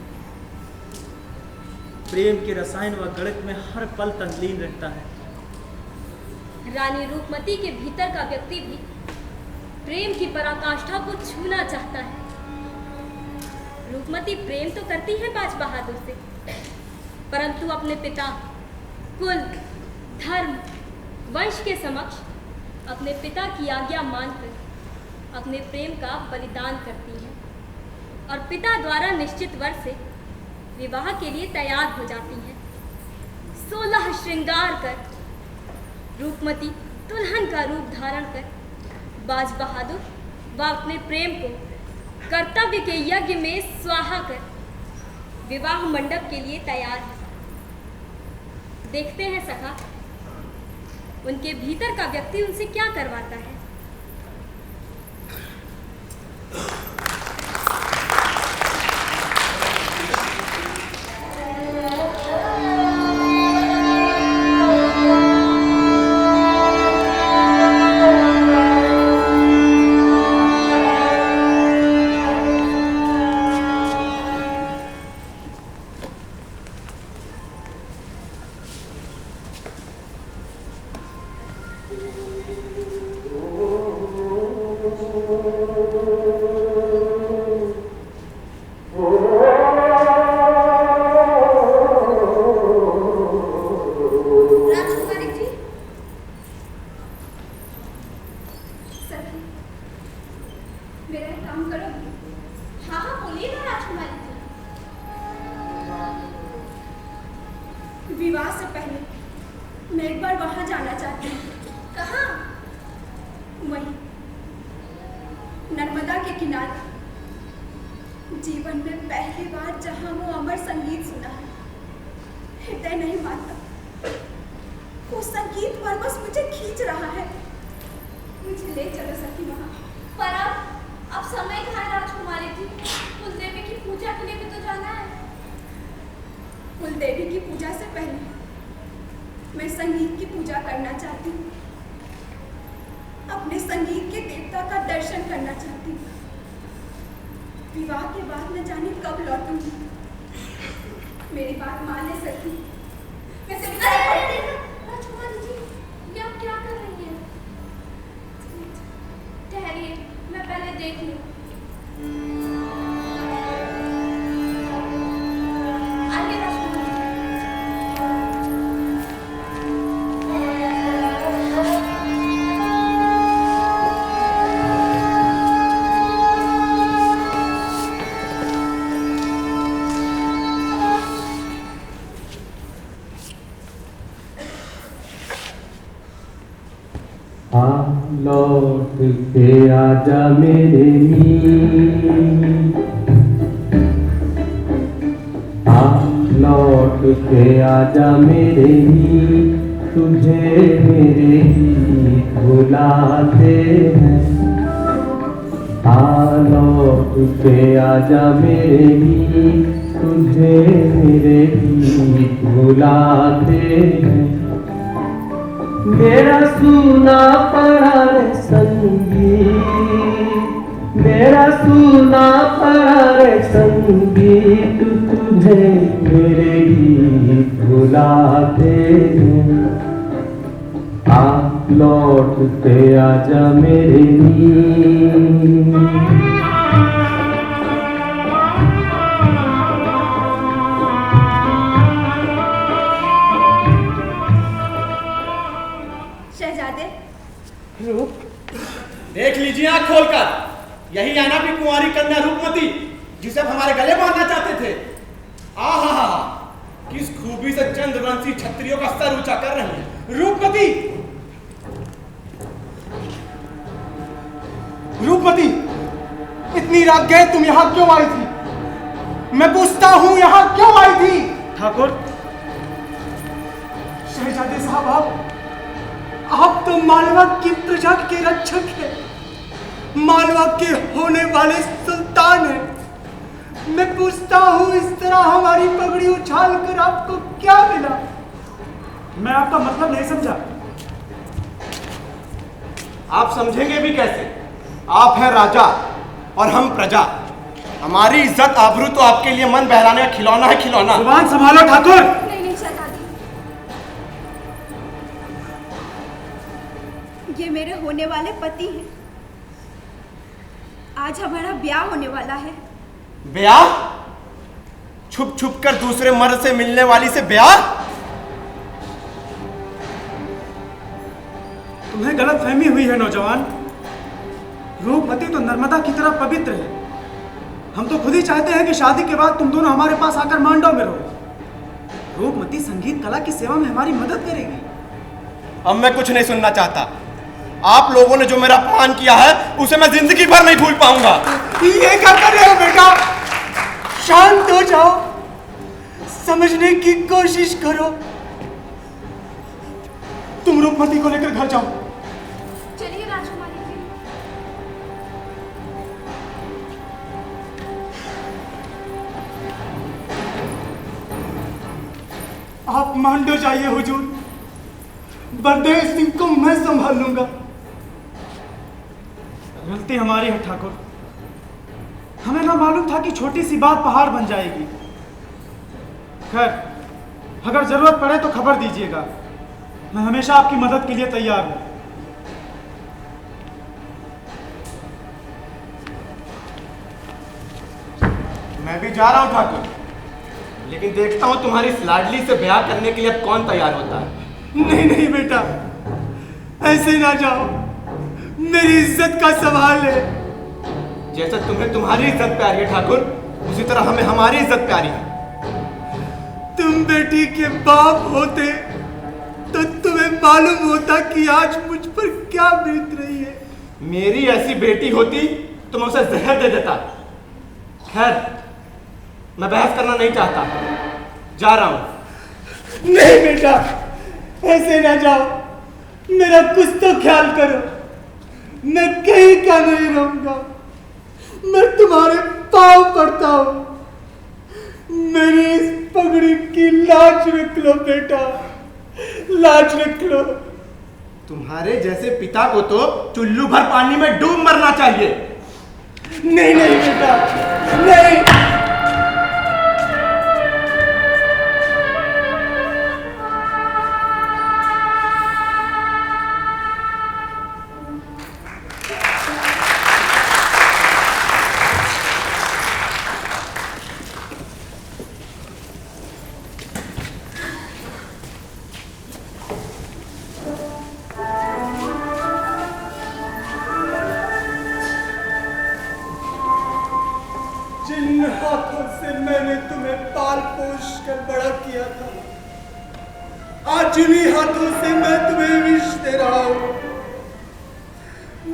प्रेम के रसायन व गणित में हर पल तल्लीन रहता है। रानी रूपमती के भीतर का व्यक्ति भी प्रेम की पराकाष्ठा को छूना चाहता है। रूपमती प्रेम तो करती है बाज बहादुर से, परंतु अपने पिता, कुल, धर्म, वंश के समक्ष अपने पिता की आज्ञा मानकर अपने प्रेम का बलिदान करती है और पिता द्वारा निश्चित वर से विवाह के लिए तैयार हो जाती हैं। 16 श्रृंगार कर रूपमती दुल्हन का रूप धारण कर बाज बहादुर व अपने प्रेम को कर्तव्य के यज्ञ में स्वाहा कर विवाह मंडप के लिए तैयार है। देखते हैं सखा, उनके भीतर का व्यक्ति उनसे क्या करवाता है। ओ विवाह से पहले मैं एक बार वहां जाना चाहती हूँ। कहाँ? वहीं नर्मदा के किनारे, जीवन में पहली बार जहां वो अमर संगीत सुना है। हृदय नहीं मानता, वो संगीत पर बस मुझे खींच रहा है। मुझे ले चलो सखी वहां। पर अब समय कहाँ है राजकुमारी जी? कुलदेवी की पूजा के लिए भी तो जाना है। कुलदेवी की पूजा से पहले मैं संगीत की पूजा करना चाहती हूँ। अपने संगीत के देवता का दर्शन करना चाहती हूँ। विवाह के बाद न जाने कब लौटूंगी। मेरी बात मान ले सखी। राजकुमारी जी, ये आप क्या कर रही हैं? ठहरिए, मैं पहले देख लूं। आइए राजकुमारी जी। लौट के आजा मेरे मीत, लौट के आजा मेरे मीत, तुझे मेरे गीत बुलाते हैं। लौट के आजा मेरे मीत, तुझे मेरे गीत बुलाते हैं। मेरा सुना पड़ा रे संगीत, मेरा सुना पड़ा रे संगीत, तुझे मेरे गीत बुलाते हैं। लौट के आजा मेरे मीत। देख लीजिए आंख खोलकर, यही आना भी कुंवारी कन्या रूपमती जिसे हम हमारे गले बांधना चाहते थे। आहा, किस खूबी से चंद्रवंशी क्षत्रियों का सर ऊंचा कर रही है। रूपमती, रूपमती, इतनी रात गए तुम यहाँ क्यों आई थी? मैं पूछता हूँ यहाँ क्यों आई थी? ठाकुर, शहजादे साहब, आप तो मालवा की प्रजा के रक्षक हैं, मालवा के होने वाले सुल्तान हैं। मैं पूछता हूँ, इस तरह हमारी पगड़ी उछाल कर आपको क्या मिला? मैं आपका मतलब नहीं समझा। आप समझेंगे भी कैसे? आप हैं राजा और हम प्रजा। हमारी इज्जत आबरू तो आपके लिए मन बहलाने का खिलौना है, खिलौना। जुबान संभालो ठाकुर। नहीं शहजादी, ये मेरे होने वाले पति हैं। आज हमारा ब्याह होने वाला है। ब्याह? छुप छुप कर दूसरे मर्द से मिलने वाली से ब्याह? तुम्हें गलतफहमी हुई है नौजवान। रूपमती तो नर्मदा की तरह पवित्र है। हम तो खुद ही चाहते हैं कि शादी के बाद तुम दोनों हमारे पास आकर मांडव में रहो। रूपमती संगीत कला की सेवा में हमारी मदद करेगी। अब मैं कुछ नहीं सुनना चाहता। आप लोगों ने जो मेरा अपमान किया है उसे मैं जिंदगी भर नहीं भूल पाऊंगा। ये क्या कर रहे हो बेटा? शांत हो जाओ, समझने की कोशिश करो। तुम रूपमती को लेकर घर जाओ। चलिए राजकुमारी जी। आप मांडो जाइए हुजूर, बरदेव सिंह को मैं संभाल लूंगा। गलती हमारी है ठाकुर, हमें ना मालूम था कि छोटी सी बात पहाड़ बन जाएगी। खैर, अगर जरूरत पड़े तो खबर दीजिएगा, मैं हमेशा आपकी मदद के लिए तैयार हूं। मैं भी जा रहा हूं ठाकुर, लेकिन देखता हूं तुम्हारी इस लाडली से ब्याह करने के लिए अब कौन तैयार होता है। नहीं नहीं बेटा, ऐसे ना जाओ, मेरी इज्जत का सवाल है। जैसे तुम्हें तुम्हारी इज्जत प्यारी है ठाकुर, उसी तरह हमें हमारी इज्जत प्यारी है। तुम बेटी के बाप होते तो तुम्हें मालूम होता कि आज मुझ पर क्या बीत रही है। मेरी ऐसी बेटी होती तो मैं उसे जहर दे देता। खैर, मैं बहस करना नहीं चाहता, जा रहा हूं। नहीं बेटा, ऐसे ना जाओ, मेरा कुछ तो ख्याल करो। मैं कहीं का नहीं रहूंगा, मैं तुम्हारे पांव पड़ता हूं। मेरी इस पगड़ी की लाज रख लो बेटा, लाज रख लो। तुम्हारे जैसे पिता को तो चुल्लू भर पानी में डूब मरना चाहिए। नहीं नहीं बेटा, नहीं। जिन हाथों से मैंने तुम्हें पाल पोष कर बड़ा किया था, आज उन्हीं हाथों से मैं तुम्हें विष दे रहा हूं।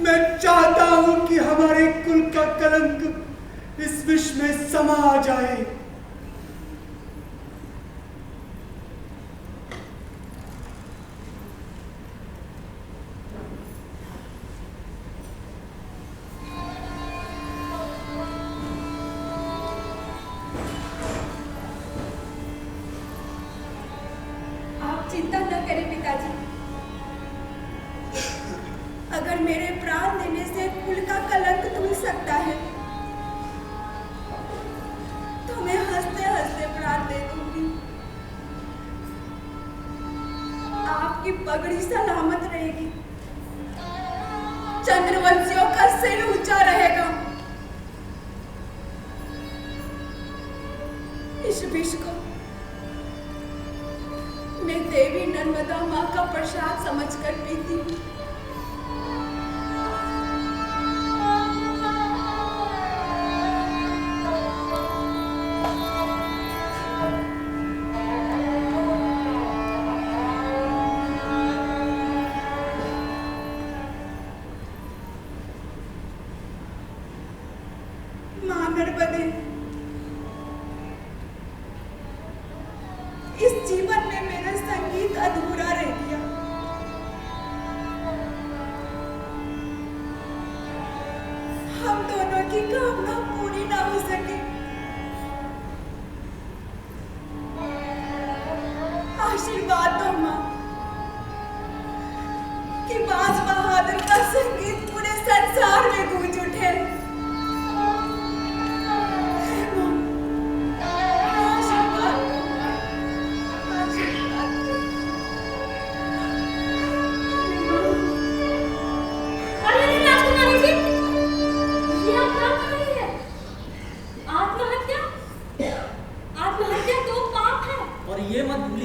मैं चाहता हूं कि हमारे कुल का कलंक इस विष में समा जाए। चिंता न करें पिताजी, अगर मेरे प्राण देने से कुल का कलंक धुल सकता है तो मैं हंसते हंसते प्राण दे दूंगी। आपकी पगड़ी सलामत रहेगी, चंद्रवंशियों का सिर ऊंचा रहेगा। इस विष को मैं देवी नर्मदा माँ का प्रसाद समझकर पीती हूँ। माँ नर्मदे, इस जीवन में मेरा संगीत अधूरा रह गया। हम दोनों की कामना पूरी ना हो सके। आशीर्वाद दो माँ कि बाज बहादुर का संगीत पूरे संसार में गूंज उठे।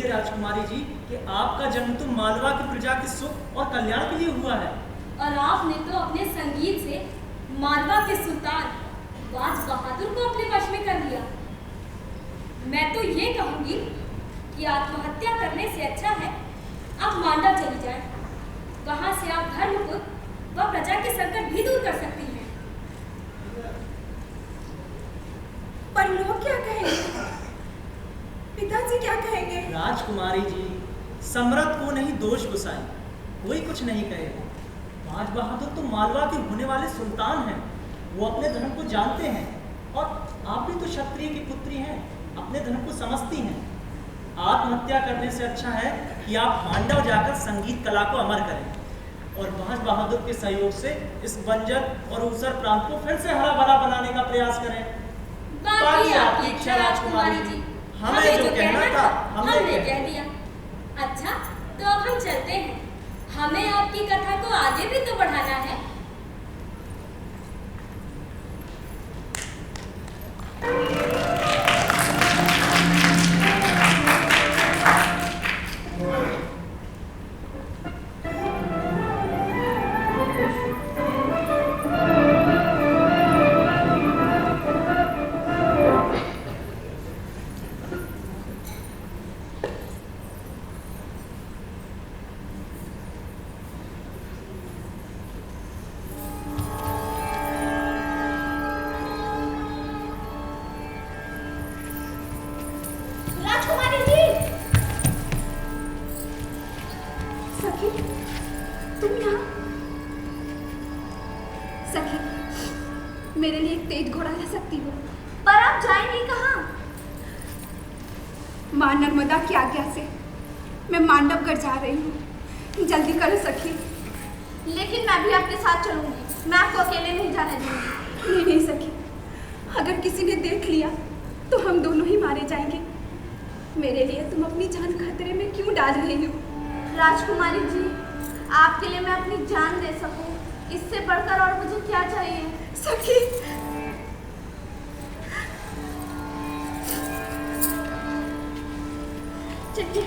राजकुमारी जी कि आपका जन्म तो मालवा की प्रजा के सुख और कल्याण के लिए हुआ है, और आपने तो अपने संगीत से मालवा के सुल्तान बाज बहादुर को अपने वश में कर लिया। मैं तो ये कहूंगी कि आत्महत्या करने से अच्छा है आप मांडा चली जाएं। वहां से आप धर्मपुत्र व प्रजा के संकट भी दूर कर सकती हैं। पर लोग क्या कहेंगे? पिताजी क्या कहेंगे? राजकुमारी जी, सम्राट को नहीं दोष गुसाई, कोई कुछ नहीं कहेगा। बाज बहादुर तो मालवा के होने वाले सुल्तान हैं, वो अपने धर्म को जानते हैं, और आप भी तो क्षत्रिय की पुत्री हैं, अपने धर्म को समझती हैं। आत्महत्या करने से अच्छा है कि आप मांडव जाकर संगीत कला को अमर करें और बाज बहादुर के सहयोग से इस बंजर और ऊसर प्रांत को फिर से हरा भरा बनाने का प्रयास करें। बाकी आपकी इच्छा राजकुमारी जी, हमें जो कहना था हमने कह दिया। अच्छा, तो अब हम चलते हैं, हमें आपकी कथा को आगे भी तो बढ़ाना है। घोड़ा ला सकती हो, पर आप जाएंगी कहाँ? माँ नर्मदा की आज्ञा से मैं मांडवगढ़ जा रही हूँ। जल्दी करो सखी। लेकिन मैं भी आपके साथ चलूंगी, मैं आपको अकेले नहीं जाने दूंगी। नहीं सखी, अगर किसी ने देख लिया तो हम दोनों ही मारे जाएंगे। मेरे लिए तुम अपनी जान खतरे में क्यों डाल रही हो? राजकुमारी जी, आपके लिए मैं अपनी जान दे सकूं, इससे बढ़कर और मुझे क्या चाहिए? सखी, चलिए।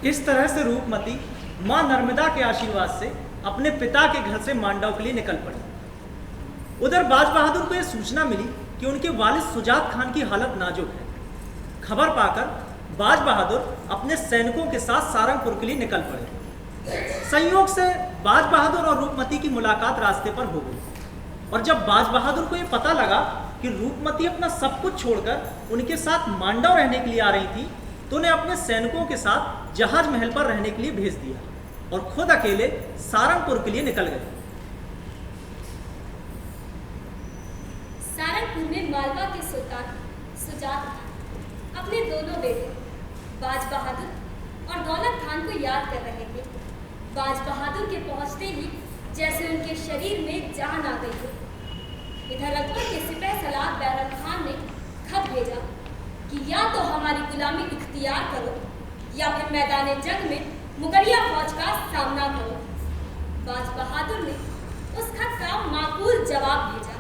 इस तरह से रूपमती मां नर्मदा के आशीर्वाद से अपने पिता के घर से मांडव के लिए निकल पड़ी। उधर बाज बहादुर को यह सूचना मिली कि उनके वालिद सुजात खान की हालत नाजुक है। खबर पाकर बाज बहादुर अपने सैनिकों के साथ सारंगपुर के लिए निकल पड़े। संयोग से बाज बहादुर और रूपमती की मुलाकात रास्ते पर हो गई, और जब बाज बहादुर को यह पता लगा कि रूपमती अपना सब कुछ छोड़कर उनके साथ मांडव रहने के लिए आ रही थी, तो उन्हें अपने सैनिकों के साथ जहाज महल पर रहने के लिए भेज दिया और खुद अकेले सारंगपुर के लिए निकल गए। सारंगपुर में मालवा के सुल्तान सुजात खान अपने दोनों बेटे बाज बहादुर और दौलत खान को याद कर रहे थे। बाज बहादुर के पहुंचते ही जैसे उनके शरीर में जान आ गई हो। इधर अकबर के सिपह सलार बैरम खान ने खत भेजा कि या तो हमारी गुलामी इख्तियार करो या फिर मैदान जंग में मुगलिया फौज का सामना करो। बाज बहादुर ने उस खत का माकूल जवाब भेजा।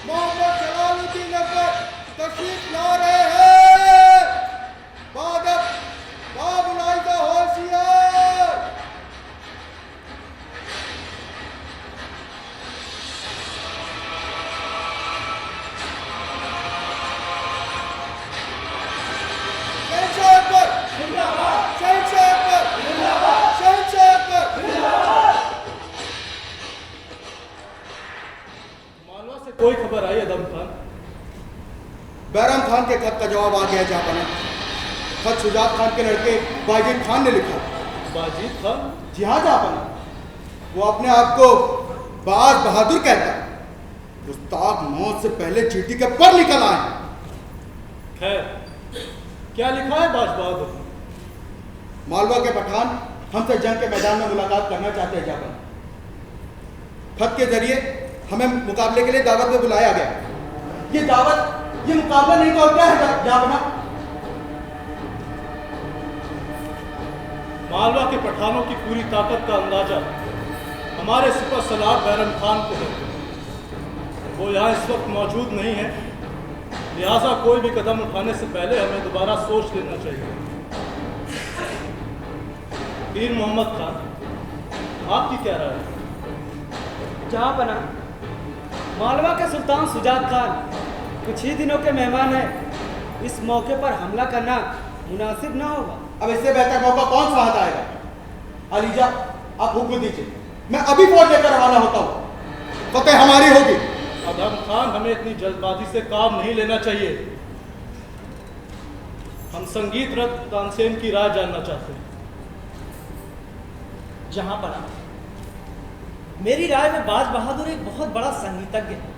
मोहम्मद जलालुद्दीन अकबर तशरीफ ला रहे हैं। बाबुलाइदा होशियार। शहंशाह अकबर जिंदाबाद, शहंशाह अकबर जिंदाबाद, शहंशाह अकबर जिंदाबाद। मालवा से कोई खबर आई अदम खान? बैरम खान के खत का जवाब आ गया जापाना। खत सुजात खान के लड़के बाजिद खान ने लिखा। बाजिद खान? जी हाँ जापाना, वो अपने आप को बाज बहादुर कहता है। गुस्ताख मौत से पहले चीटी के पर निकल आए। खैर, क्या लिखा है बाज बहादुर? मालवा के पठान हमसे जंग के मैदान में मुलाकात करना चाहते हैं जापाना। खत के जरिए हमें मुकाबले के लिए दावत में बुलाया गया। ये मुकाबला नहीं तो क्या है जापाना? मालवा के पठानों की पूरी ताकत का अंदाजा हमारे सिपह सलार बैरम खान को है। वो यहाँ इस वक्त मौजूद नहीं है, लिहाजा कोई भी कदम उठाने से पहले हमें दोबारा सोच लेना चाहिए। पीर मोहम्मद खान, आपकी क्या राय है? जहाँ बना मालवा के सुल्तान सुजात खान कुछ ही दिनों के मेहमान हैं। इस मौके पर हमला करना मुनासिब ना होगा। अब इससे बेहतर मौका कौन सा हाथ आएगा? अलीजा, आप हुक्म दीजिए, मैं अभी फौज लेकर रवाना होता हूँ। फतेह हमारी होगी। अदम खान, हमें इतनी जल्दबाजी से काम नहीं लेना चाहिए। हम संगीत रत्न तानसेन की राय जानना चाहते हैं। जहां पर मेरी राय में बाज बहादुर एक बहुत बड़ा संगीतज्ञ है।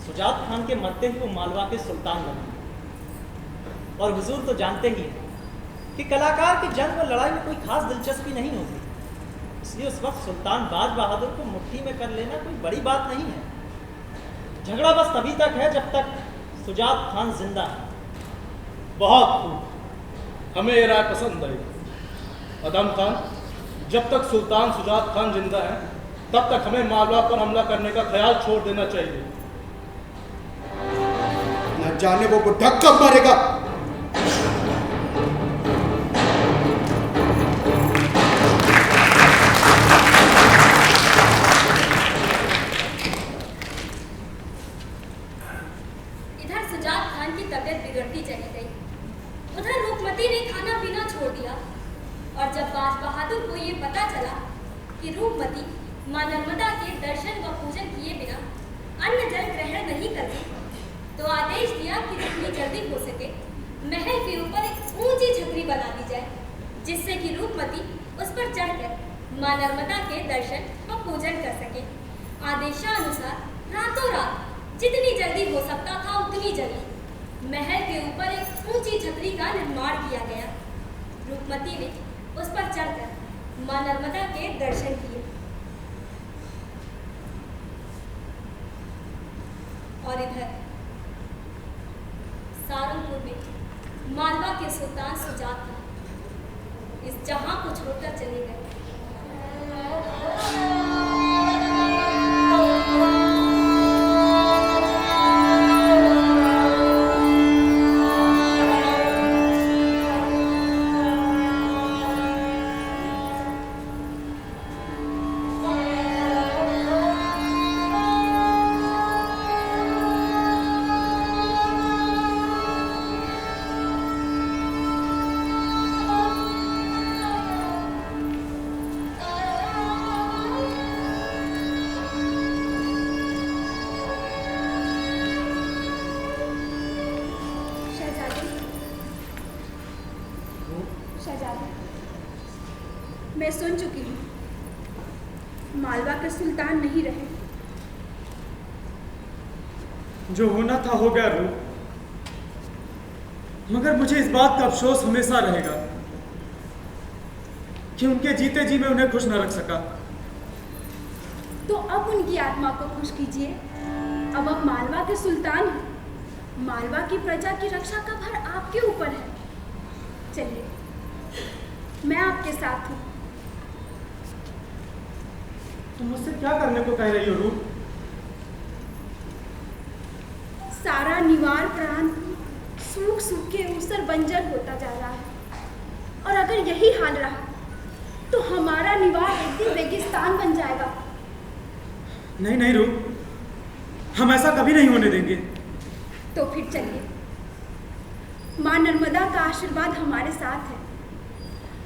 सुजात खान के मरते ही वो मालवा के सुल्तान बने, और हुजूर तो जानते ही हैं कि कलाकार की जंग और लड़ाई में कोई खास दिलचस्पी नहीं होती। इसलिए उस वक्त सुल्तान बाज बहादुर को मुट्ठी में कर लेना कोई बड़ी बात नहीं है। झगड़ा बस तभी तक है जब तक सुजात खान जिंदा है। बहुत खूब, हमें ये राय पसंद आई। अदम खान, जब तक सुल्तान सुजात खान जिंदा है तब तक हमें मालवा पर हमला करने का ख्याल छोड़ देना चाहिए। न जाने वो बुढ़ा कब मरेगा। सुल्तान की तबीयत बिगड़ती चली गई। उधर रूपमती ने खाना पीना छोड़ दिया और जब बाज बहादुर को ये पता चला कि रूपमती मां नर्मदा के दर्शन व पूजन किए बिना अन्न जल ग्रहण नहीं करती, तो आदेश दिया कि जितनी जल्दी हो सके महल के ऊपर एक ऊंची छतरी बना दी जाए, जिससे कि रूपमती उस पर चढ़कर मां नर्मदा के दर्शन व पूजन कर सके। आदेशानुसार रातों रात जितनी जल्दी हो सकता था उतनी जल्दी महल के ऊपर एक ऊंची छतरी का निर्माण किया गया। रूपमती ने उस पर चढ़कर मां नर्मदा के दर्शन किए और इधर सारंगपुर में मालवा के सुल्तान सुजात इस जहां को छोड़कर चले गए। मैं सुन चुकी हूँ, मालवा के सुल्तान नहीं रहे। जो होना था हो गया रूप, मगर मुझे इस बात का अफसोस हमेशा रहेगा कि उनके जीते जी मैं उन्हें खुश न रख सका। तो अब उनकी आत्मा को खुश कीजिए। अब आप मालवा के सुल्तान हैं। मालवा की प्रजा की रक्षा का भार आपके ऊपर है। चलिए, मैं आपके साथ हूँ। तुम मुझसे क्या करने को कह रही हो रूप? सारा निवार प्रांत सूख सूख के ऊसर बंजर होता जा रहा है, और अगर यही हाल रहा तो हमारा निवार एक दिन रेगिस्तान बन जाएगा। नहीं नहीं रूप, हम ऐसा कभी नहीं होने देंगे। तो फिर चलिए, माँ नर्मदा का आशीर्वाद हमारे साथ है।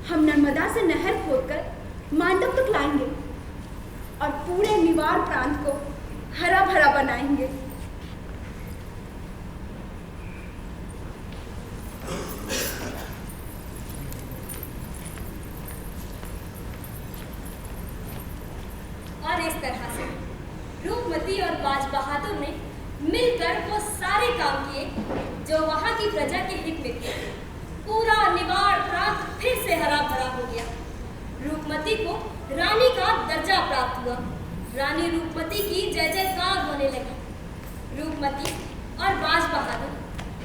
हम नर्मदा से नहर खोदकर मांडव तक लाएंगे और पूरे निवार प्रांत को हरा भरा बनाएंगे। और इस तरह से रूपमती और बाज बहादुर ने मिलकर वो सारे काम किए जो वहां की प्रजा के हित में थे। पूरा निवार प्रांत फिर से हरा भरा हो गया। रूपमती को रानी का दर्जा प्राप्त हुआ। रानी रूपमती की जय जयकार होने लगी। रूपमती और बाज बहादुर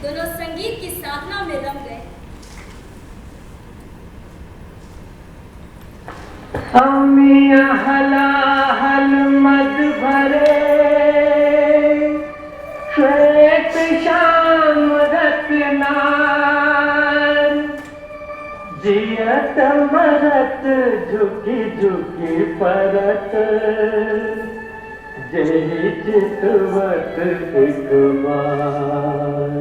दोनों संगीत की साधना में रम गए। अमिया हलाहल मद भरे श्वेत श्याम रत्नार जियत मरत झुकी झुकी परत जय चितवत एक बार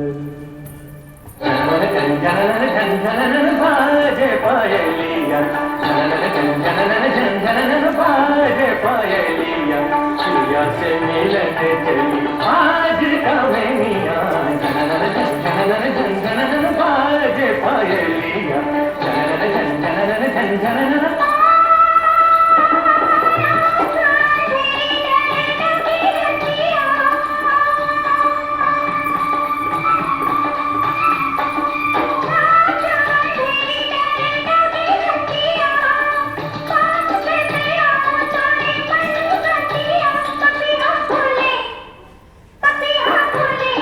बाजे पायलिया बाजे पायलिया सुया से मिलन चली आज कमैया बाजे पायलिया पपिया बोले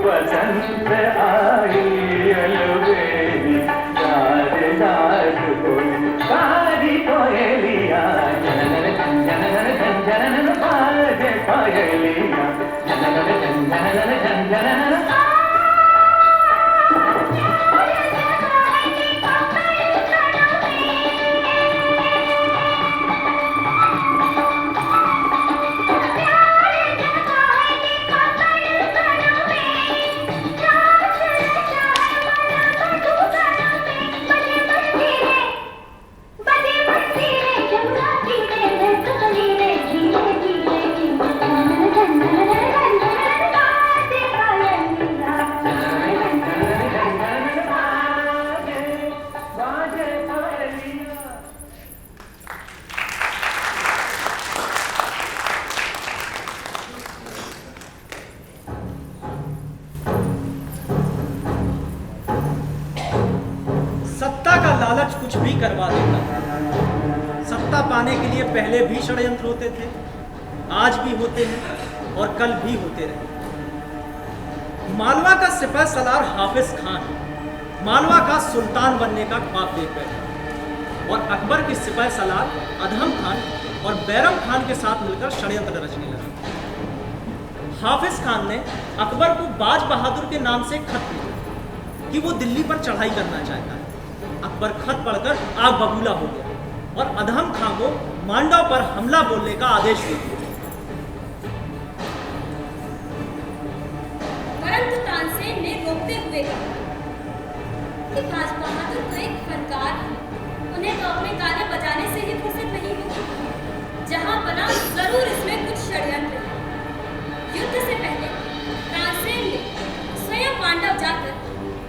बसंत आई अलवेली डार डार बोली कारी कोयलिया जनन जनन जनन बाजे पायलिया जनन जनन जनन लालच कुछ भी करवा देता है। सत्ता पाने के लिए पहले भी षड्यंत्र होते थे, आज भी होते हैं और कल भी होते रहे। मालवा का सिपह सलार हाफिज खान मालवा का सुल्तान बनने का ख्वाब देख बैठा और अकबर के सिपह सलार अधम खान और बैरम खान के साथ मिलकर षड्यंत्र रचने लगा। हाफिज खान ने अकबर को बाज बहादुर के नाम से खत भेजा कि वो दिल्ली पर चढ़ाई करना चाहता है। अकबर खत पढ़कर आग बबूला हो गया और अधम खान को मांडव पर हमला बोलने का आदेश दे दिया। परंतु तानसेन ने रोकते हुए कहा कि बाज बहादुर तो एक फनकार है, उन्हें तो अपने गाने बजाने से ही फुर्सत नहीं होगी। जहां बना जरूर इसमें कुछ षड्यंत्र है। युद्ध से पहले तानसेन ने स्वयं मांडव जाकर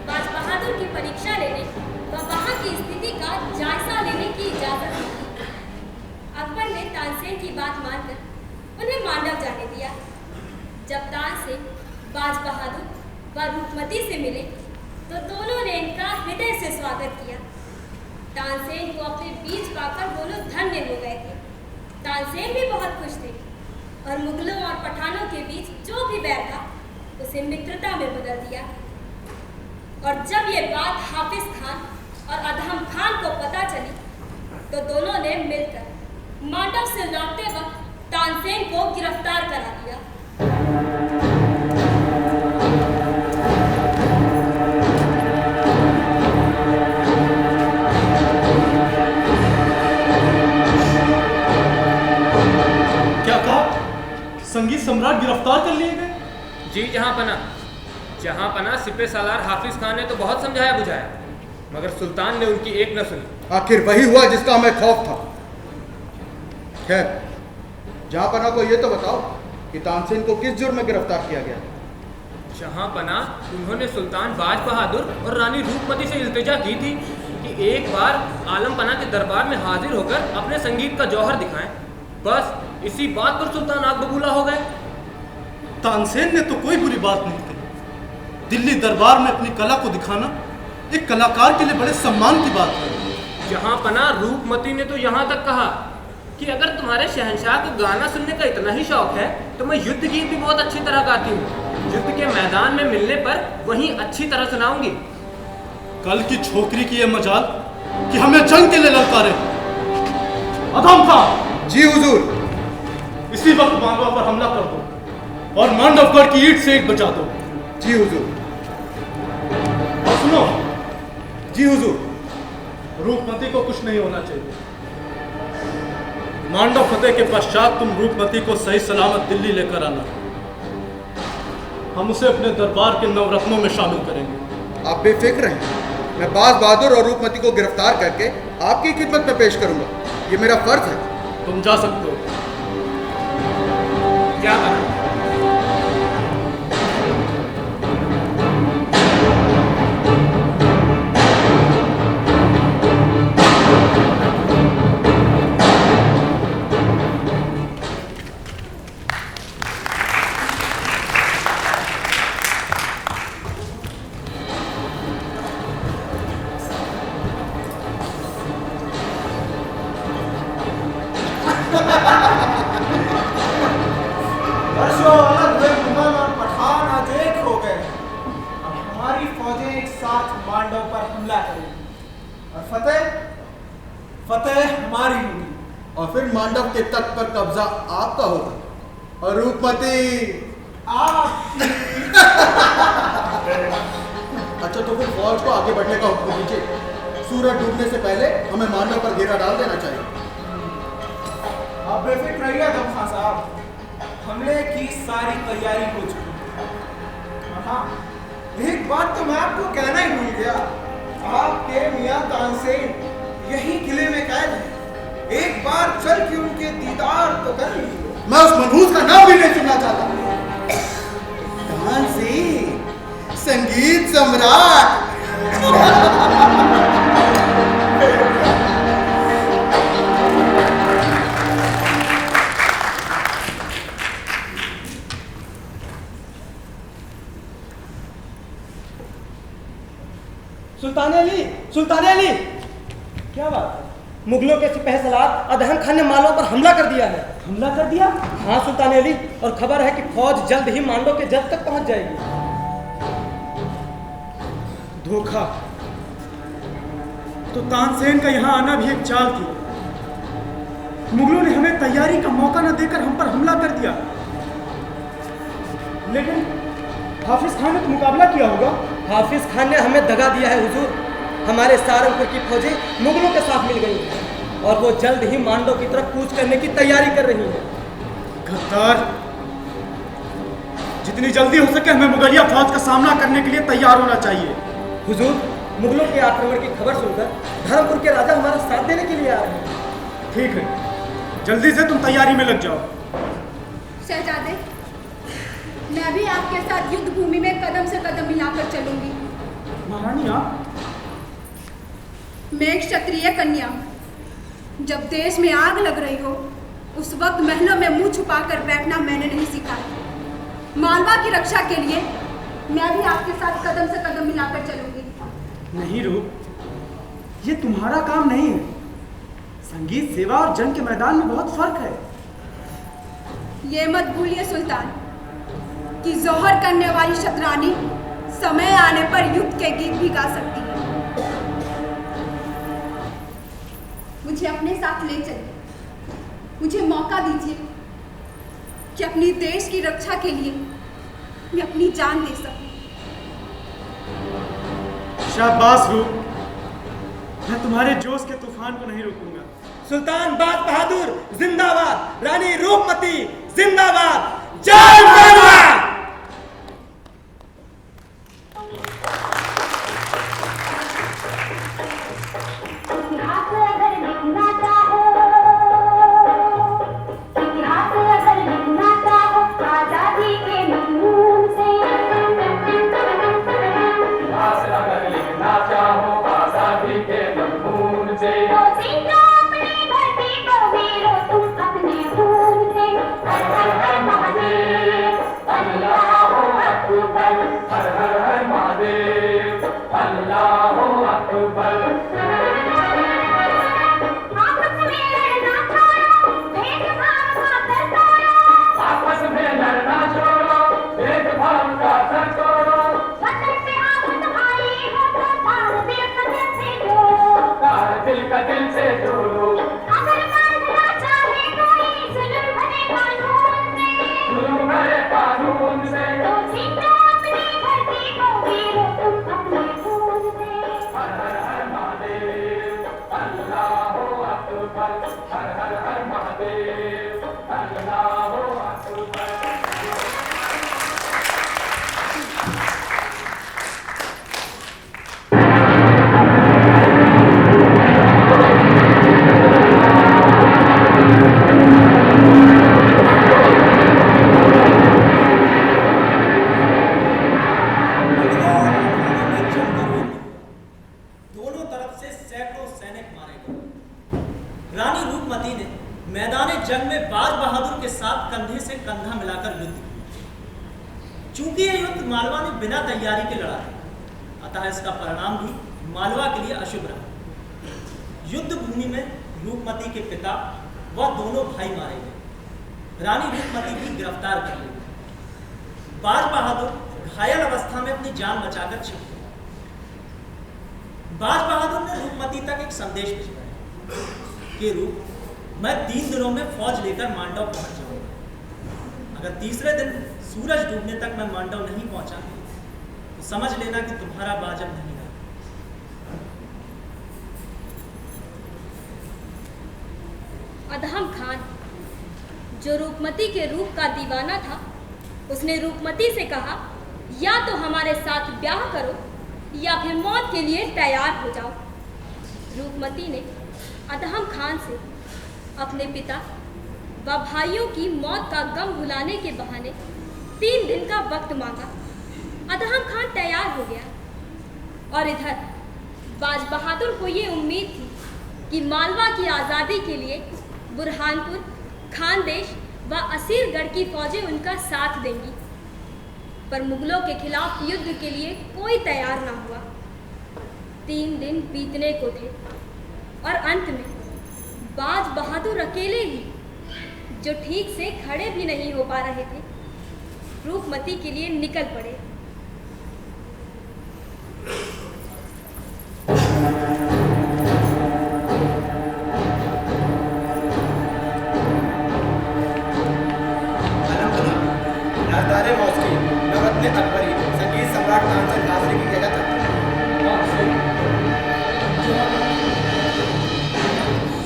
बाज बहादुर की परीक्षा लेने व वहां की स्थिति का जायजा लेने की इजाजत दी। अकबर ने तानसेन की बात मानकर उन्हें मांडव जाने दिया। जब तानसेन बाज बहादुर व रूपमती से मिले तो दोनों ने इनका हृदय से स्वागत किया। तानसेन को अपने बीच पाकर दोनों धन्य हो गए थे। तानसेन भी बहुत खुश थे और मुगलों और पठानों के बीच जो भी बैर था उसे मित्रता में बदल दिया। और जब ये बात हाफिज खान और अधम खान को पता चली तो दोनों ने मिलकर मांडव से लौटते वक्त तानसेन को गिरफ्तार करा दिया। क्या कहा? संगीत सम्राट गिरफ्तार कर लिए गए? जी जहां पना सिपह सलार हाफिज खान ने तो बहुत समझाया बुझाया, मगर सुल्तान ने उनकी एक न सुनी। आखिर वही हुआ जिसका हमें खौफ था। खैर, जहां पना को ये तो बताओ कि तानसेन को किस जुर्म में गिरफ्तार किया गया? जहां पना उन्होंने सुल्तान बाज बहादुर और रानी रूपमती से इल्तिजा की थी कि एक बार आलम पना के दरबार में हाजिर होकर अपने संगीत का जौहर दिखाएं। बस इसी बात पर सुल्तान आग बबूला हो गए। तानसेन ने तो कोई बुरी बात नहीं की। दिल्ली दरबार में अपनी कला को दिखाना एक कलाकार के लिए बड़े सम्मान की बात है। जहां पना रूपमती ने तो यहाँ तक कहा कि अगर तुम्हारे शहंशाह को गाना सुनने का इतना ही शौक है तो मैं युद्ध गीत भी बहुत अच्छी तरह गाती हूँ। युद्ध के मैदान में मिलने पर वहीं अच्छी तरह सुनाऊंगी। कल की छोकरी की यह मजाल कि हमें जंग के लिए ललकारे। अधम खान। जी हुजूर। इसी वक्त मालवा पर हमला कर दो और मांडवगढ़ की ईंट से ईंट बचा दो। जी हुजूर। और सुनो। जी हुजूर। रूपमती को कुछ नहीं होना चाहिए। मांडव फतेह के पश्चात तुम रूपमती को सही सलामत दिल्ली लेकर आना। हम उसे अपने दरबार के नवरत्नों में शामिल करेंगे। आप बेफिक्र रहें, मैं बाज बहादुर और रूपमती को गिरफ्तार करके आपकी खिदमत में पेश करूंगा। ये मेरा फर्ज है। तुम जा सकते हो। क्या करें? फतेह हमारी होगी और फिर मांडव के तट पर कब्जा आपका होगा और रूपमती आपकी। अच्छा तो फिर फौज को आगे बढ़ने का हुक्म दीजिए। सूरज डूबने से पहले हमें मांडव पर घेरा डाल देना चाहिए। आप बेफिक्र रहिए दम खां साहब, हमले की सारी तैयारी हो चुकी है। हाँ, एक बात तो मैं आपको कहना ही भूल गया, आपके मियां तानसेन यही किले में कैद है। एक बार चल के उनके दीदार तो कर लीजिए। मैं उस मनहूस का नाम भी नहीं सुनना चाहता। तानसेन, संगीत सम्राट। सुल्तान अली, क्या बात है? मुगलों के सिपह सलार अदहम खान ने मालवा पर हमला कर दिया है। हमला कर दिया? हाँ सुल्तान अली, और खबर है कि फौज जल्द ही मांडव के जल तक पहुंच जाएगी। धोखा। तो तानसेन का यहाँ आना भी एक चाल थी। मुगलों ने हमें तैयारी का मौका न देकर हम पर हमला कर दिया। लेकिन हाफिज खान ने तो मुकाबला किया होगा। हाफिज खान ने हमें दगा दिया है हुजूर। हमारे सहारनपुर की फौजें मुगलों के साथ मिल गई हैं और वो जल्द ही मांडव की तरफ कूच करने की तैयारी कर रही है। गद्दार, जितनी जल्दी हो सके हमें मुगलिया फौज का सामना करने के लिए तैयार होना चाहिए। हुजूर, मुगलों के आक्रमण की खबर सुनकर धर्मपुर के राजा हमारा साथ देने के लिए आ रहे हैं। ठीक है, जल्दी से तुम तैयारी में लग जाओ। शहजादे, मैं भी आपके साथ युद्ध भूमि में कदम से कदम मिलाकर चलूंगी। महारानी आप? मैं एक क्षत्रिय कन्या हूँ। जब देश में आग लग रही हो उस वक्त महलों में मुंह छुपाकर बैठना मैंने नहीं सीखा है। मालवा की रक्षा के लिए मैं भी आपके साथ कदम से कदम मिलाकर चलूंगी। नहीं रूप, ये तुम्हारा काम नहीं है। संगीत सेवा और जंग के मैदान में बहुत फर्क है। ये मत भूलिए सुल्तान कि जौहर करने वाली शतरानी समय आने पर युद्ध के गीत भी गा सकती है। मुझे अपने साथ ले चलिए, मुझे मौका दीजिए कि अपनी देश की रक्षा के लिए मैं अपनी जान दे सकूं। शाबाश रूप, मैं तुम्हारे जोश के तूफान को नहीं रोकूंगा। सुल्तान बाज बहादुर जिंदाबाद, रानी रूपमती जिंदाबाद, जय मालवा। चूंकि यह युद्ध मालवा ने बिना तैयारी के लड़ा है, अतः इसका परिणाम भी मालवा के लिए अशुभ रहा। युद्ध भूमि में रूपमती के पिता व दोनों भाई मारे गए। रानी रूपमती भी गिरफ्तार कर ली गई। बाज बहादुर घायल अवस्था में अपनी जान बचाकर छिप गए। बाज बहादुर ने रूपमती तक एक संदेश भिजवाया कि रूप, मैं 3 दिनों में फौज लेकर मांडव पहुंच जाऊंगा। अगर तीसरे दिन सूरज डूबने तक मैं मांडव नहीं पहुंचा तो समझ लेना कि तुम्हारा बाज अब नहीं रहा। अदहम खान, जो रूपमती के रूप का दीवाना था, उसने रूपमती से कहा, या तो हमारे साथ ब्याह करो या फिर मौत के लिए तैयार हो जाओ। रूपमती ने अदहम खान से अपने पिता व भाइयों की मौत का गम भुलाने के बहाने 3 दिन का वक्त मांगा। अदहम खान तैयार हो गया और इधर बाज बहादुर को ये उम्मीद थी कि मालवा की आज़ादी के लिए बुरहानपुर, खानदेश व असीरगढ़ की फौजें उनका साथ देंगी, पर मुगलों के खिलाफ युद्ध के लिए कोई तैयार ना हुआ। 3 दिन बीतने को थे और अंत में बाज बहादुर अकेले ही, जो ठीक से खड़े भी नहीं हो पा रहे थे, रूपमती के लिए निकल पड़े। राजदारे मौसकी नवरत्न अकबरी संगीत सम्राट तानसेन नाजरी की जगह तक।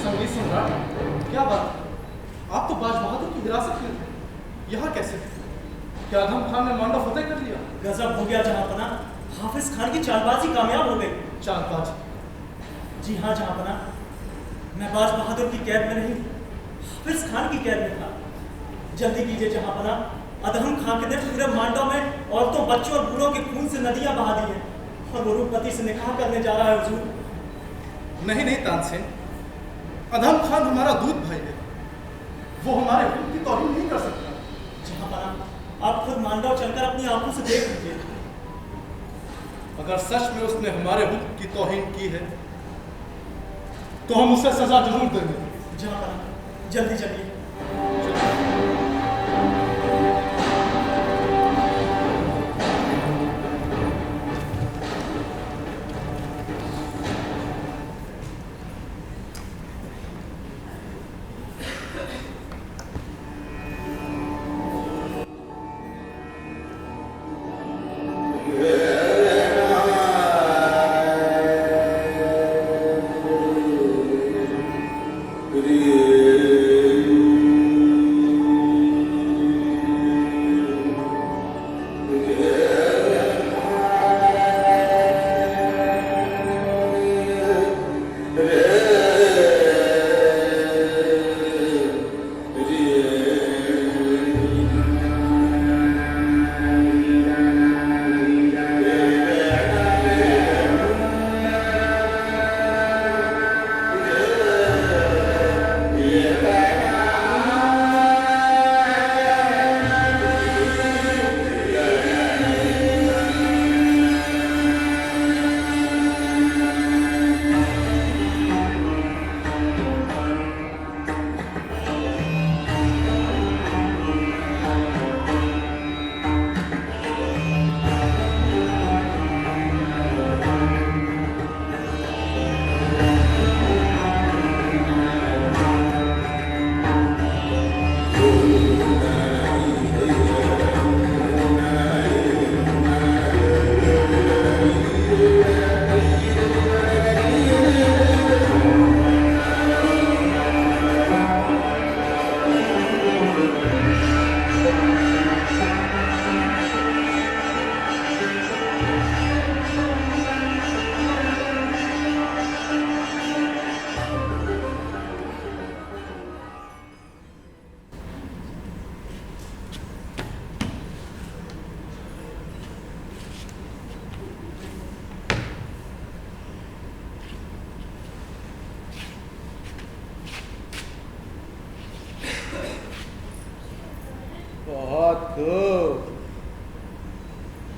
संगीत सम्राट, क्या बात? आप तो बाज बहादुर की विरासत में थे, यहाँ कैसे? क्या अदहम खान ने मांडव फतेह कर लिया? गजब हो गया जहांपना, हाफिज खान की चालबाजी कामयाब हो गई। चालबाजी? जी हाँ जहांपना, मैं बाज बहादुर की कैद में नहीं, हाफिज खान की कैद में था। जल्दी कीजिए जहांपना, अदहम खान ने पूरे मांडव में औरतों, बच्चों और बूढ़ों के खून से नदियां बहा दी हैं और वो रूपमती से निकाह करने जा रहा है हुजूर। नहीं नहीं तानसेन, अदहम खान हमारा दूध भाई है, वो हमारे हुक्म की तौहीन नहीं कर सकता। जहांपना, आप खुद मांडव चलकर अपनी आंखों से देख लीजिए। अगर सच में उसने हमारे हुक्म की तौहीन की है तो हम उसे सजा जरूर देंगे। जहांपना, जल्दी चलिए।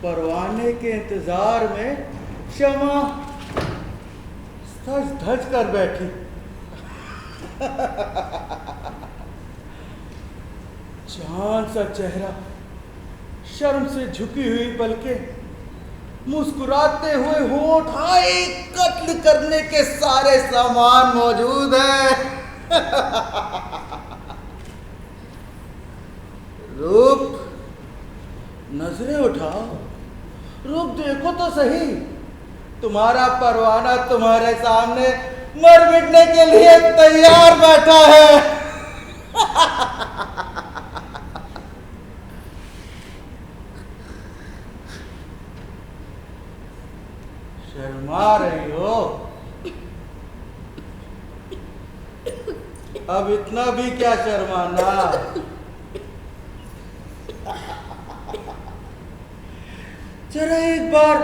परवाने के इंतजार में शमा सज धज कर बैठी। चांद सा चेहरा, शर्म से झुकी हुई पलकें, मुस्कुराते हुए होंठ, हाय कत्ल करने के सारे सामान मौजूद हैं। रूप, नजरें उठाओ, रूप देखो तो सही। तुम्हारा परवाना तुम्हारे सामने मर मिटने के लिए तैयार बैठा है। शर्मा रही हो? अब इतना भी क्या शर्माना। जरा एक बार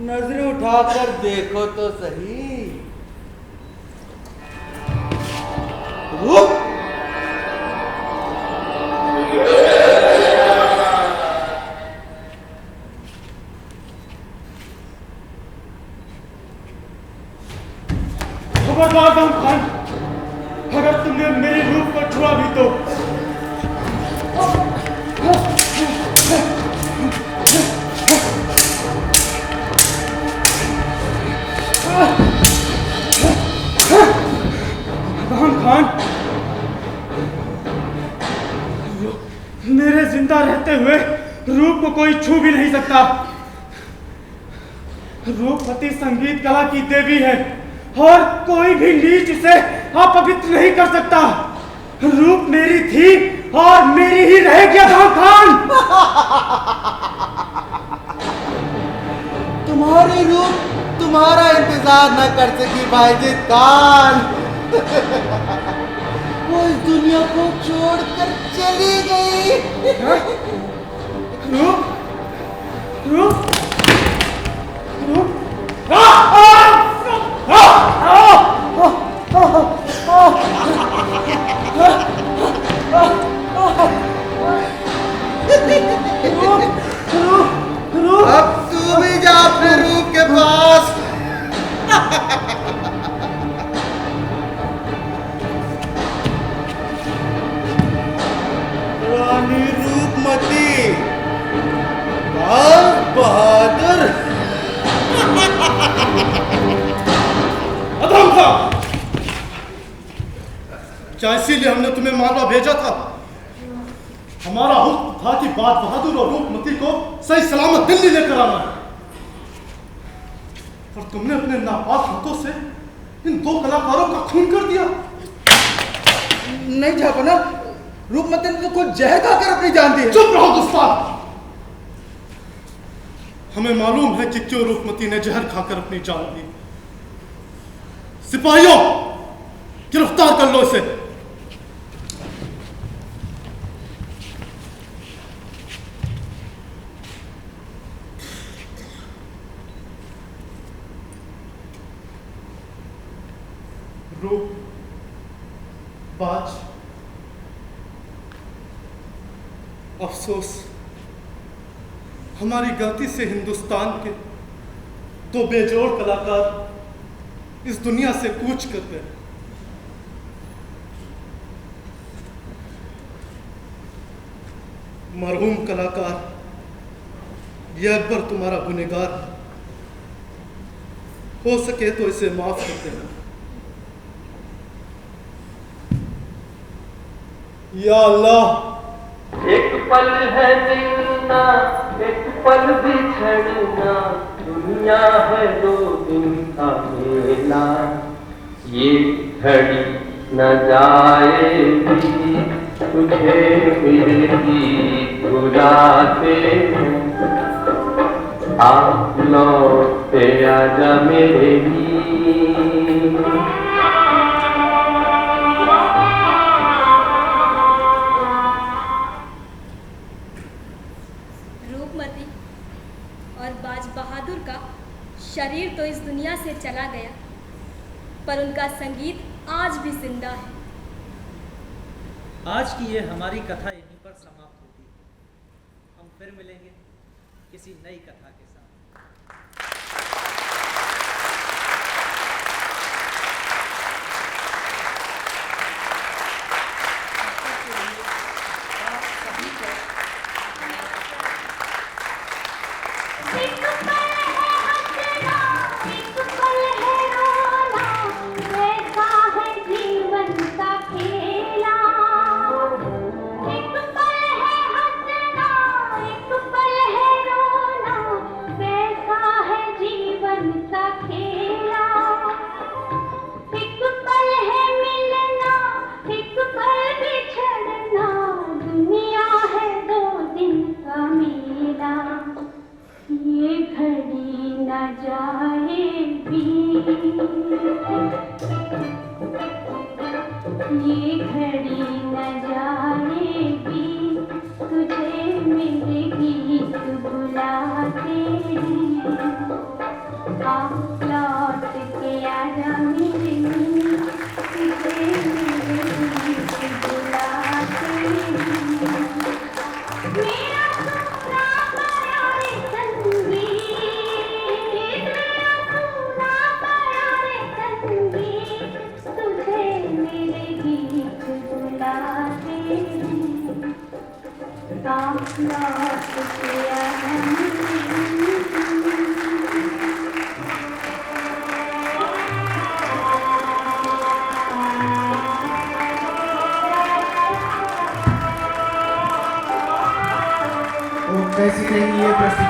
नजरें उठाकर देखो तो सही। रूप, खबरदार दाऊद खान, अगर तुमने मेरे रूप को छुआ भी तो दाऊद खान, मेरे जिंदा रहते हुए रूप को कोई छू भी नहीं सकता। रूपमती संगीत कला की देवी है और कोई भी नीच इसे अपवित्र नहीं कर सकता। रूप मेरी थी और मेरी ही रहेगी दाऊद खान। तुम्हारी रूप तुम्हारा इंतजार न कर सकी बायजीत खान। वो इस दुनिया को छोड़कर चली गई। रूप, रूप, रूप, अब तू भी जा अपने रूप के पास। रानी रूपमती, बाज बहादुर। अधम था। क्या इसीलिए हमने तुम्हें मालवा भेजा था? हमारा हुक्म था कि बाज बहादुर और रूपमती को सही सलामत दिल्ली लेकर आना है, और तुमने अपने नापाक हाथों से इन दो कलाकारों का खून कर दिया। नहीं जापना, रूपमती ने तो खुद जहर खाकर अपनी जान दी है। चुप रहो गुस्ताख। हमें मालूम है कि क्यों रूपमती ने जहर खाकर अपनी जान दी। सिपाहियों, गिरफ्तार कर लो इसे। रूप, बाज, अफसोस, हमारी गलती से हिंदुस्तान के दो बेजोड़ कलाकार इस दुनिया से कूच कर गए। मरहूम कलाकार, ये अकबर तुम्हारा गुनहगार है। हो सके तो इसे माफ कर देना। या अल्लाह, एक पल है मिलना, एक पल बिछड़ना, दुनिया है दो दिन का मेला। ये घड़ी न जाएगी, तुझे मिलेगी बुलाते हैं। आप लौटे आजा मेरे हीर। रूपमती और बाज बहादुर का शरीर तो इस दुनिया से चला गया, पर उनका संगीत आज भी जिंदा है। आज की ये हमारी कथा यहीं पर समाप्त होती है। हम फिर मिलेंगे किसी नई कथा के साथ। एक पल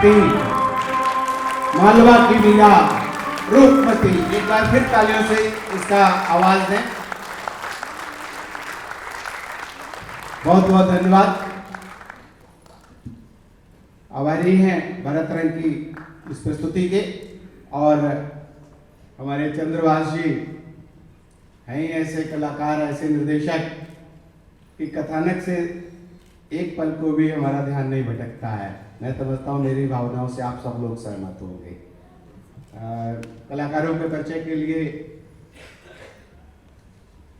शक्ति, मालवा की मीरा रूपमती। एक बार फिर तालियों से इसका आवाज दें। बहुत बहुत धन्यवाद। आभारी हैं भरत रंग की इस प्रस्तुति के। और हमारे चंद्रवास जी हैं ही ऐसे कलाकार, ऐसे निर्देशक कि कथानक से एक पल को भी हमारा ध्यान नहीं भटकता है। मैं समझता हूँ मेरी भावनाओं से आप सब लोग सहमत होंगे। कलाकारों के परिचय के लिए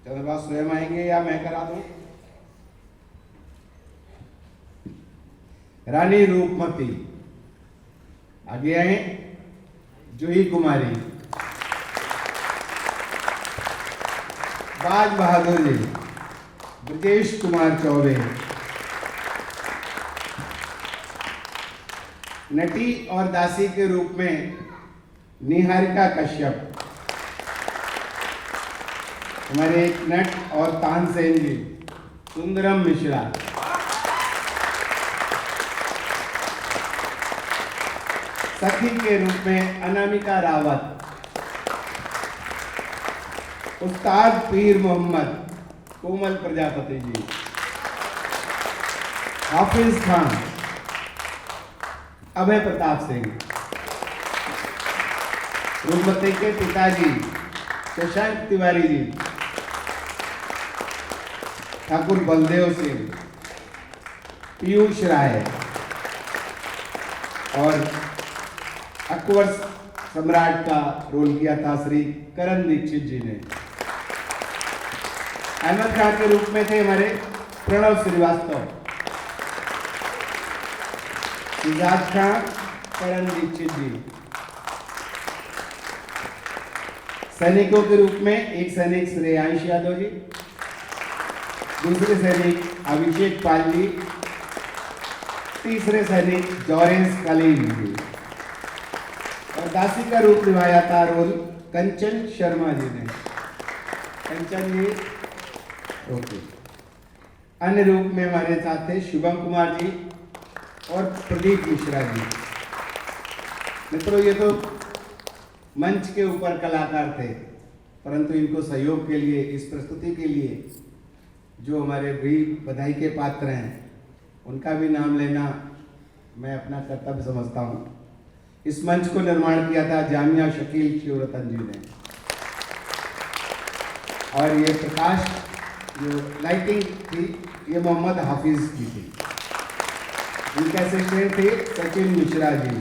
चंद्रवास स्वयं आएंगे या मैं करा दूं? रानी रूपमती आगे आए। जूही कुमारी, बाज बहादुर जी, ब्रजेश कुमार चौबे, नटी और दासी के रूप में निहारिका कश्यप, हमारे एक नट और तानसेन जी, सुंदरम मिश्रा, सखी के रूप में अनामिका रावत, उस्ताद पीर मोहम्मद कोमल प्रजापति जी, हाफिज खान, अभय प्रताप सिंह, रूपमती के पिताजी शशांक तिवारी जी, ठाकुर बलदेव सिंह, पीयूष राय और अकबर सम्राट का रोल किया था श्री करण दीक्षित जी ने। अहमद खान के रूप में थे हमारे प्रणव श्रीवास्तव, इजाज खान, करण दीक्षित जी। सैनिकों के रूप में एक सैनिक श्रेयांश यादव जी, दूसरे सैनिक अभिषेक पाल जी, तीसरे सैनिक जॉरेंस कलीम जी। और दासी का रूप निभाया था रोल कंचन शर्मा जी ने। कंचन जी ओके। अन्य रूप में हमारे साथ थे शुभम कुमार जी और प्रदीप मिश्रा जी। मित्रों, ये तो मंच के ऊपर कलाकार थे, परंतु इनको सहयोग के लिए, इस प्रस्तुति के लिए जो हमारे भी बधाई के पात्र हैं, उनका भी नाम लेना मैं अपना कर्तव्य समझता हूँ। इस मंच को निर्माण किया था जामिया शकील शिवरतन जी ने। और ये प्रकाश जो लाइटिंग थी, ये मोहम्मद हाफिज की थी। इनके असिस्टेंट थे सचिन मिश्रा जी।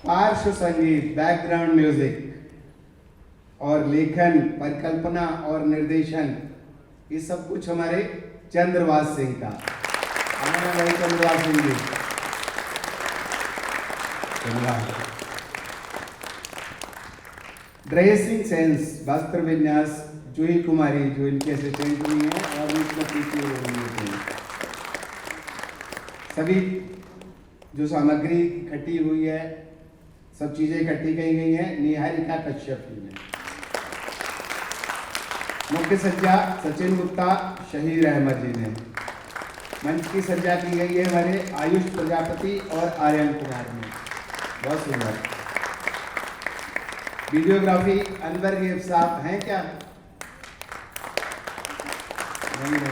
पार्श्व संगीत, बैकग्राउंड म्यूजिक और लेखन, परिकल्पना और निर्देशन, ये सब कुछ हमारे चंद्रवास सिंह का। हमारा भाई चंद्रवास सिंह जी। ड्रेसिंग सेंस, वस्त्र विन्यास, जूही कुमारी जो इनके असिस्टेंट हुई हैं और रूपमती की सभी जो सामग्री इकट्ठी हुई है, सब चीजें इकट्ठी की गई हैं निहारिका कश्यप जी ने। मुख्य सज्जा सचिन गुप्ता, शहीर अहमद जी ने। मंच की सज्जा की गई है हमारे आयुष प्रजापति और आर्यन कुमार ने। बहुत सुंदर। वीडियोग्राफी अनवर गेब साहब हैं क्या? नहीं है।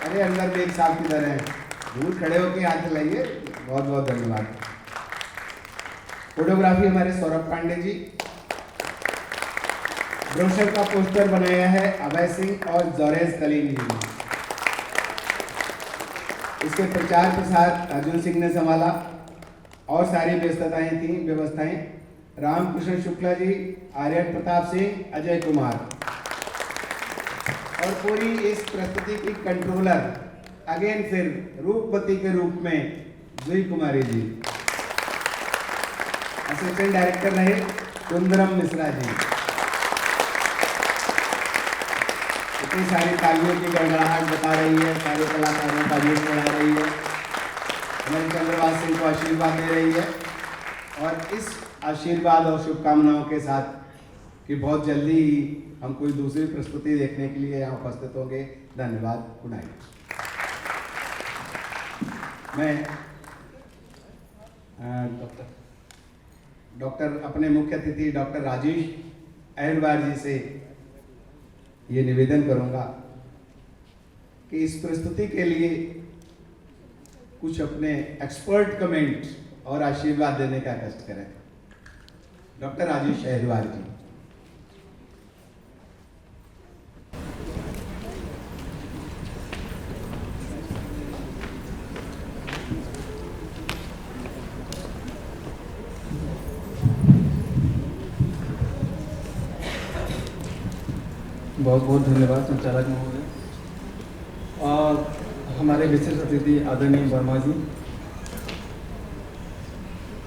अरे अनवर गेब साहब किधर हैं? दूर खड़े होकर हाथ लाइए। बहुत बहुत धन्यवाद। फोटोग्राफी हमारे सौरभ पांडे जी। ब्रोशर का पोस्टर बनाया है अभय सिंह और जोरेस कलीम जी ने। इसके प्रचार प्रसार अर्जुन सिंह ने संभाला और सारी व्यवस्थाएं रामकृष्ण शुक्ला जी, आर्यन प्रताप सिंह, अजय कुमार। और पूरी इस प्रस्तुति की कंट्रोलर अगेन फिर रूपमती के रूप में जूही कुमारी जी। असिस्टेंट डायरेक्टर रहे सुंदरम मिश्रा जी। इतनी सारी तालियों की गड़गड़ाहट बता रही है, सारे कलाकारों का जोश बढ़ा रही है, हमारे चंद्रवास सिंह को आशीर्वाद दे रही है। और इस आशीर्वाद और शुभकामनाओं के साथ कि बहुत जल्दी ही हम कोई दूसरी प्रस्तुति देखने के लिए यहाँ उपस्थित होंगे। धन्यवाद। Good night. मैं डॉक्टर अपने मुख्य अतिथि डॉक्टर राजेश अहिरवार जी से ये निवेदन करूंगा कि इस प्रस्तुति के लिए कुछ अपने एक्सपर्ट कमेंट और आशीर्वाद देने का कष्ट करें। डॉक्टर राजेश अहिरवार जी। बहुत बहुत धन्यवाद संचालक महोदय और हमारे विशेष अतिथि आदरणीय वर्मा जी।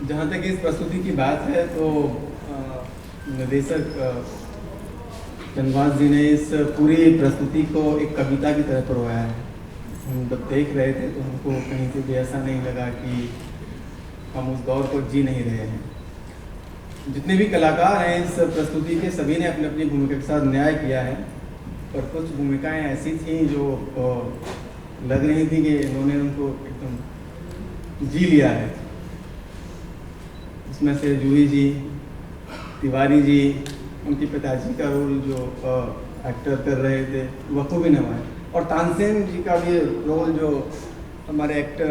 जहाँ तक इस प्रस्तुति की बात है तो निर्देशक चंद्रवास जी ने इस पूरी प्रस्तुति को एक कविता की तरह पढ़वाया है। हम जब देख रहे थे तो हमको कहीं से भी ऐसा नहीं लगा कि हम उस दौर को जी नहीं रहे हैं। जितने भी कलाकार हैं इस प्रस्तुति के सभी ने अपनी अपनी भूमिका के साथ न्याय किया है, पर कुछ भूमिकाएं ऐसी थीं जो लग रही थी कि इन्होंने उनको एकदम जी लिया है। इसमें से जूही जी, तिवारी जी, उनके पिताजी का रोल जो एक्टर कर रहे थे बखूबी निभाए, और तानसेन जी का भी रोल जो हमारे एक्टर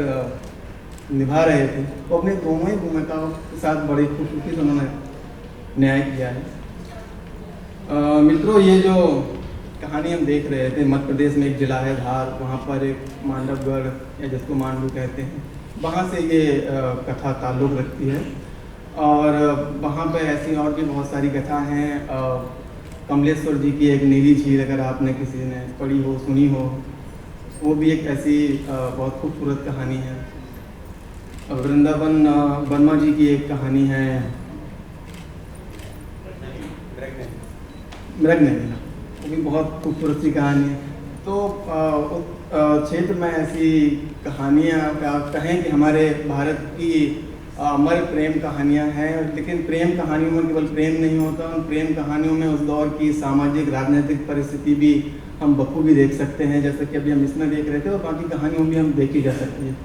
निभा रहे थे वो अपने दोनों ही भूमिकाओं के साथ बड़ी खूबसूरती से उन्होंने न्याय किया है। मित्रों, ये जो कहानी हम देख रहे थे, मध्य प्रदेश में एक जिला है धार, वहाँ पर एक मांडवगढ़ या जिसको मांडू कहते हैं, वहाँ से ये कथा ताल्लुक़ रखती है। और वहाँ पर ऐसी और भी बहुत सारी कथा हैं। कमलेश्वर जी की एक नीली झील, अगर आपने किसी ने पढ़ी हो सुनी हो, वो भी एक ऐसी बहुत खूबसूरत कहानी है। वृंदावन वर्मा जी की एक कहानी है मृगनयनी, वो भी बहुत खूबसूरत सी कहानी है। तो क्षेत्र में ऐसी कहानियाँ आप कहें कि हमारे भारत की अमर प्रेम कहानियाँ हैं, लेकिन प्रेम कहानियों में केवल प्रेम नहीं होता, उन प्रेम कहानियों में उस दौर की सामाजिक राजनीतिक परिस्थिति भी हम बखूबी देख सकते हैं, जैसे कि अभी हम इसमें देख रहे थे, और बाकी कहानियों भी हम देखी जा सकती है।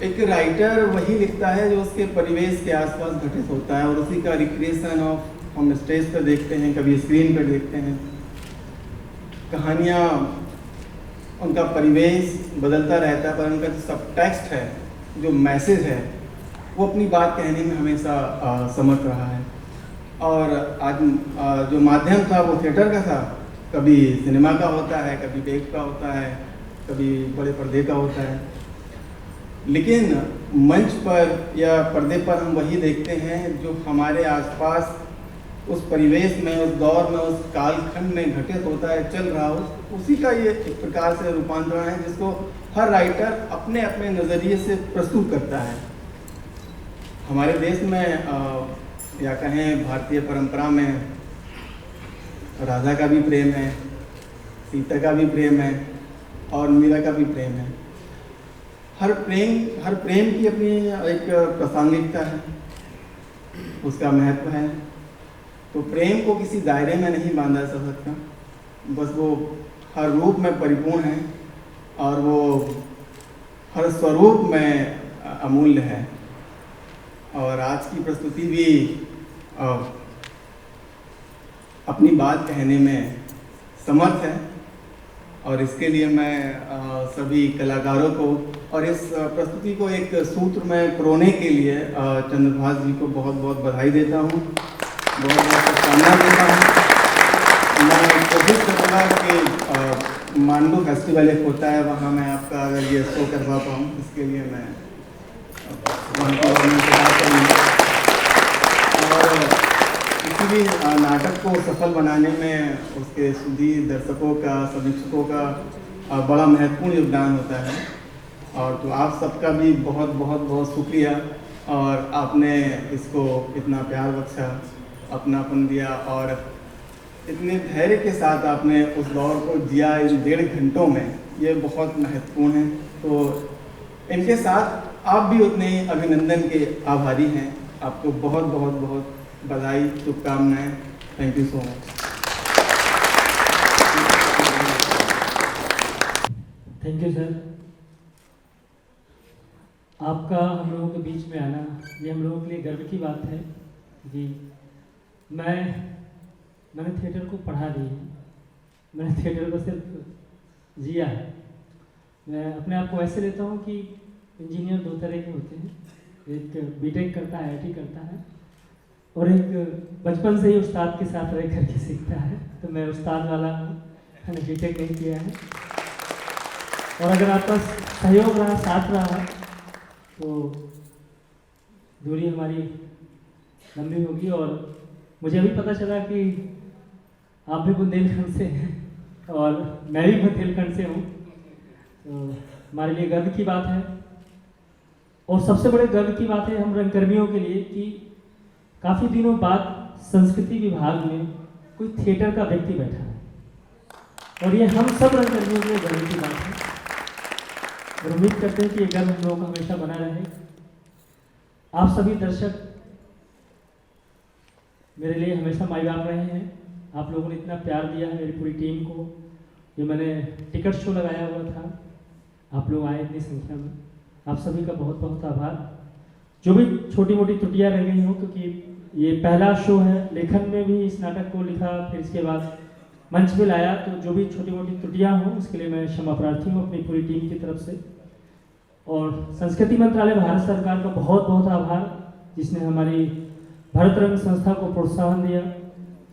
एक राइटर वही लिखता है जो उसके परिवेश के आसपास घटित होता है, और उसी का रिक्रिएशन ऑफ हम स्टेज पर देखते हैं, कभी स्क्रीन पर देखते हैं। कहानियाँ, उनका परिवेश बदलता रहता है, पर उनका जो सब टेक्स्ट है, जो मैसेज है, वो अपनी बात कहने में हमेशा समर्थ रहा है। और आज जो माध्यम था वो थिएटर का था, कभी सिनेमा का होता है, कभी वेब का होता है, कभी बड़े पर्दे का होता है, लेकिन मंच पर या पर्दे पर हम वही देखते हैं जो हमारे आसपास उस परिवेश में, उस दौर में, उस कालखंड में घटित होता है, चल रहा हो, उसी का ये एक प्रकार से रूपांतरण है जिसको हर राइटर अपने अपने नज़रिए से प्रस्तुत करता है। हमारे देश में या कहें भारतीय परंपरा में राधा का भी प्रेम है, सीता का भी प्रेम है, और मीरा का भी प्रेम है। हर प्रेम की अपनी एक प्रासंगिकता है, उसका महत्व है। तो प्रेम को किसी दायरे में नहीं बांधा जा सकता, बस वो हर रूप में परिपूर्ण है और वो हर स्वरूप में अमूल्य है। और आज की प्रस्तुति भी अपनी बात कहने में समर्थ है, और इसके लिए मैं सभी कलाकारों को और इस प्रस्तुति को एक सूत्र में पिरोने के लिए चंद्रभास जी को बहुत बहुत बधाई देता हूँ, बहुत बहुत शुभकामनाएं देता हूँ। मैं कोशिश करूँगा कि मांडू फेस्टिवल एक होता है, वहाँ मैं आपका अगर ये शो करवा पाऊँ, इसके लिए मैं और किसी भी नाटक को सफल बनाने में उसके सुधी दर्शकों का, समीक्षकों का बड़ा महत्वपूर्ण योगदान होता है। और तो आप सबका भी बहुत बहुत बहुत शुक्रिया, और आपने इसको इतना प्यार बख्शा, अपनापन दिया, और इतने धैर्य के साथ आपने उस दौर को जिया इन 1.5 घंटों में, ये बहुत महत्वपूर्ण है। तो इनके साथ आप भी उतने ही अभिनंदन के आभारी हैं। आपको बहुत बहुत बहुत बधाई, शुभकामनाएं। Thank you so much. Thank you sir. आपका हम लोगों के बीच में आना ये हम लोगों के लिए गर्व की बात है जी। मैंने थिएटर को पढ़ा नहीं है, मैंने थिएटर को सिर्फ जिया है। मैं अपने आप को ऐसे लेता हूँ कि इंजीनियर दो तरह के होते हैं, एक बीटेक करता है, आईटी करता है, और एक बचपन से ही उस्ताद के साथ रह करके सीखता है। तो मैं उस्ताद वाला हूँ, मैंने बीटेक नहीं किया है। और अगर आपका सहयोग रहा, साथ रहा, तो दूरी हमारी लंबी होगी। और मुझे अभी पता चला कि आप भी बुंदेलखंड से हैं और मैं भी बुंदेलखंड से हूँ, तो हमारे लिए गर्व की बात है। और सबसे बड़े गर्व की बात है हम रंगकर्मियों के लिए कि काफ़ी दिनों बाद संस्कृति विभाग में कोई थिएटर का व्यक्ति बैठा है, और ये हम सब रंगकर्मियों के लिए गर्व की बात है। और उम्मीद करते हैं कि ये गर्व हम लोगों का हमेशा बना रहे। आप सभी दर्शक मेरे लिए हमेशा माई बाप रहे हैं। आप लोगों ने इतना प्यार दिया है मेरी पूरी टीम को। ये मैंने टिकट शो लगाया हुआ था, आप लोग आए इतनी संख्या में, आप सभी का बहुत बहुत आभार। जो भी छोटी मोटी त्रुटियां रह गई हों, क्योंकि ये पहला शो है, लेखन में भी इस नाटक को लिखा, फिर इसके बाद मंच पे लाया, तो जो भी छोटी मोटी त्रुटियां हों उसके लिए मैं क्षमा प्रार्थी हूँ अपनी पूरी टीम की तरफ से। और संस्कृति मंत्रालय भारत सरकार का बहुत बहुत आभार, जिसने हमारी भारत रंग संस्था को प्रोत्साहन दिया,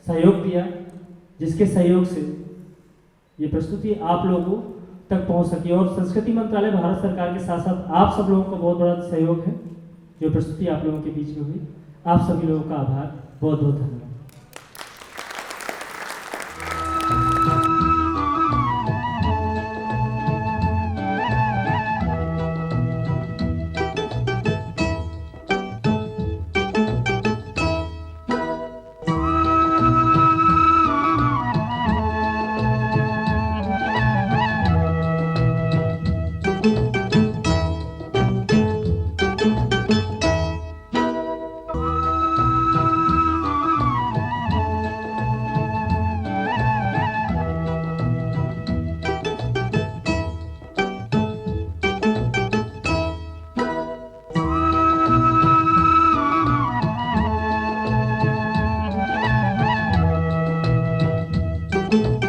सहयोग दिया, जिसके सहयोग से ये प्रस्तुति आप लोगों तक पहुंच सकी। और संस्कृति मंत्रालय भारत सरकार के साथ साथ आप सब लोगों का बहुत बड़ा सहयोग है, जो प्रस्तुति आप लोगों के बीच में हुई। आप सभी लोगों का आभार, बहुत बहुत धन्यवाद। Thank you.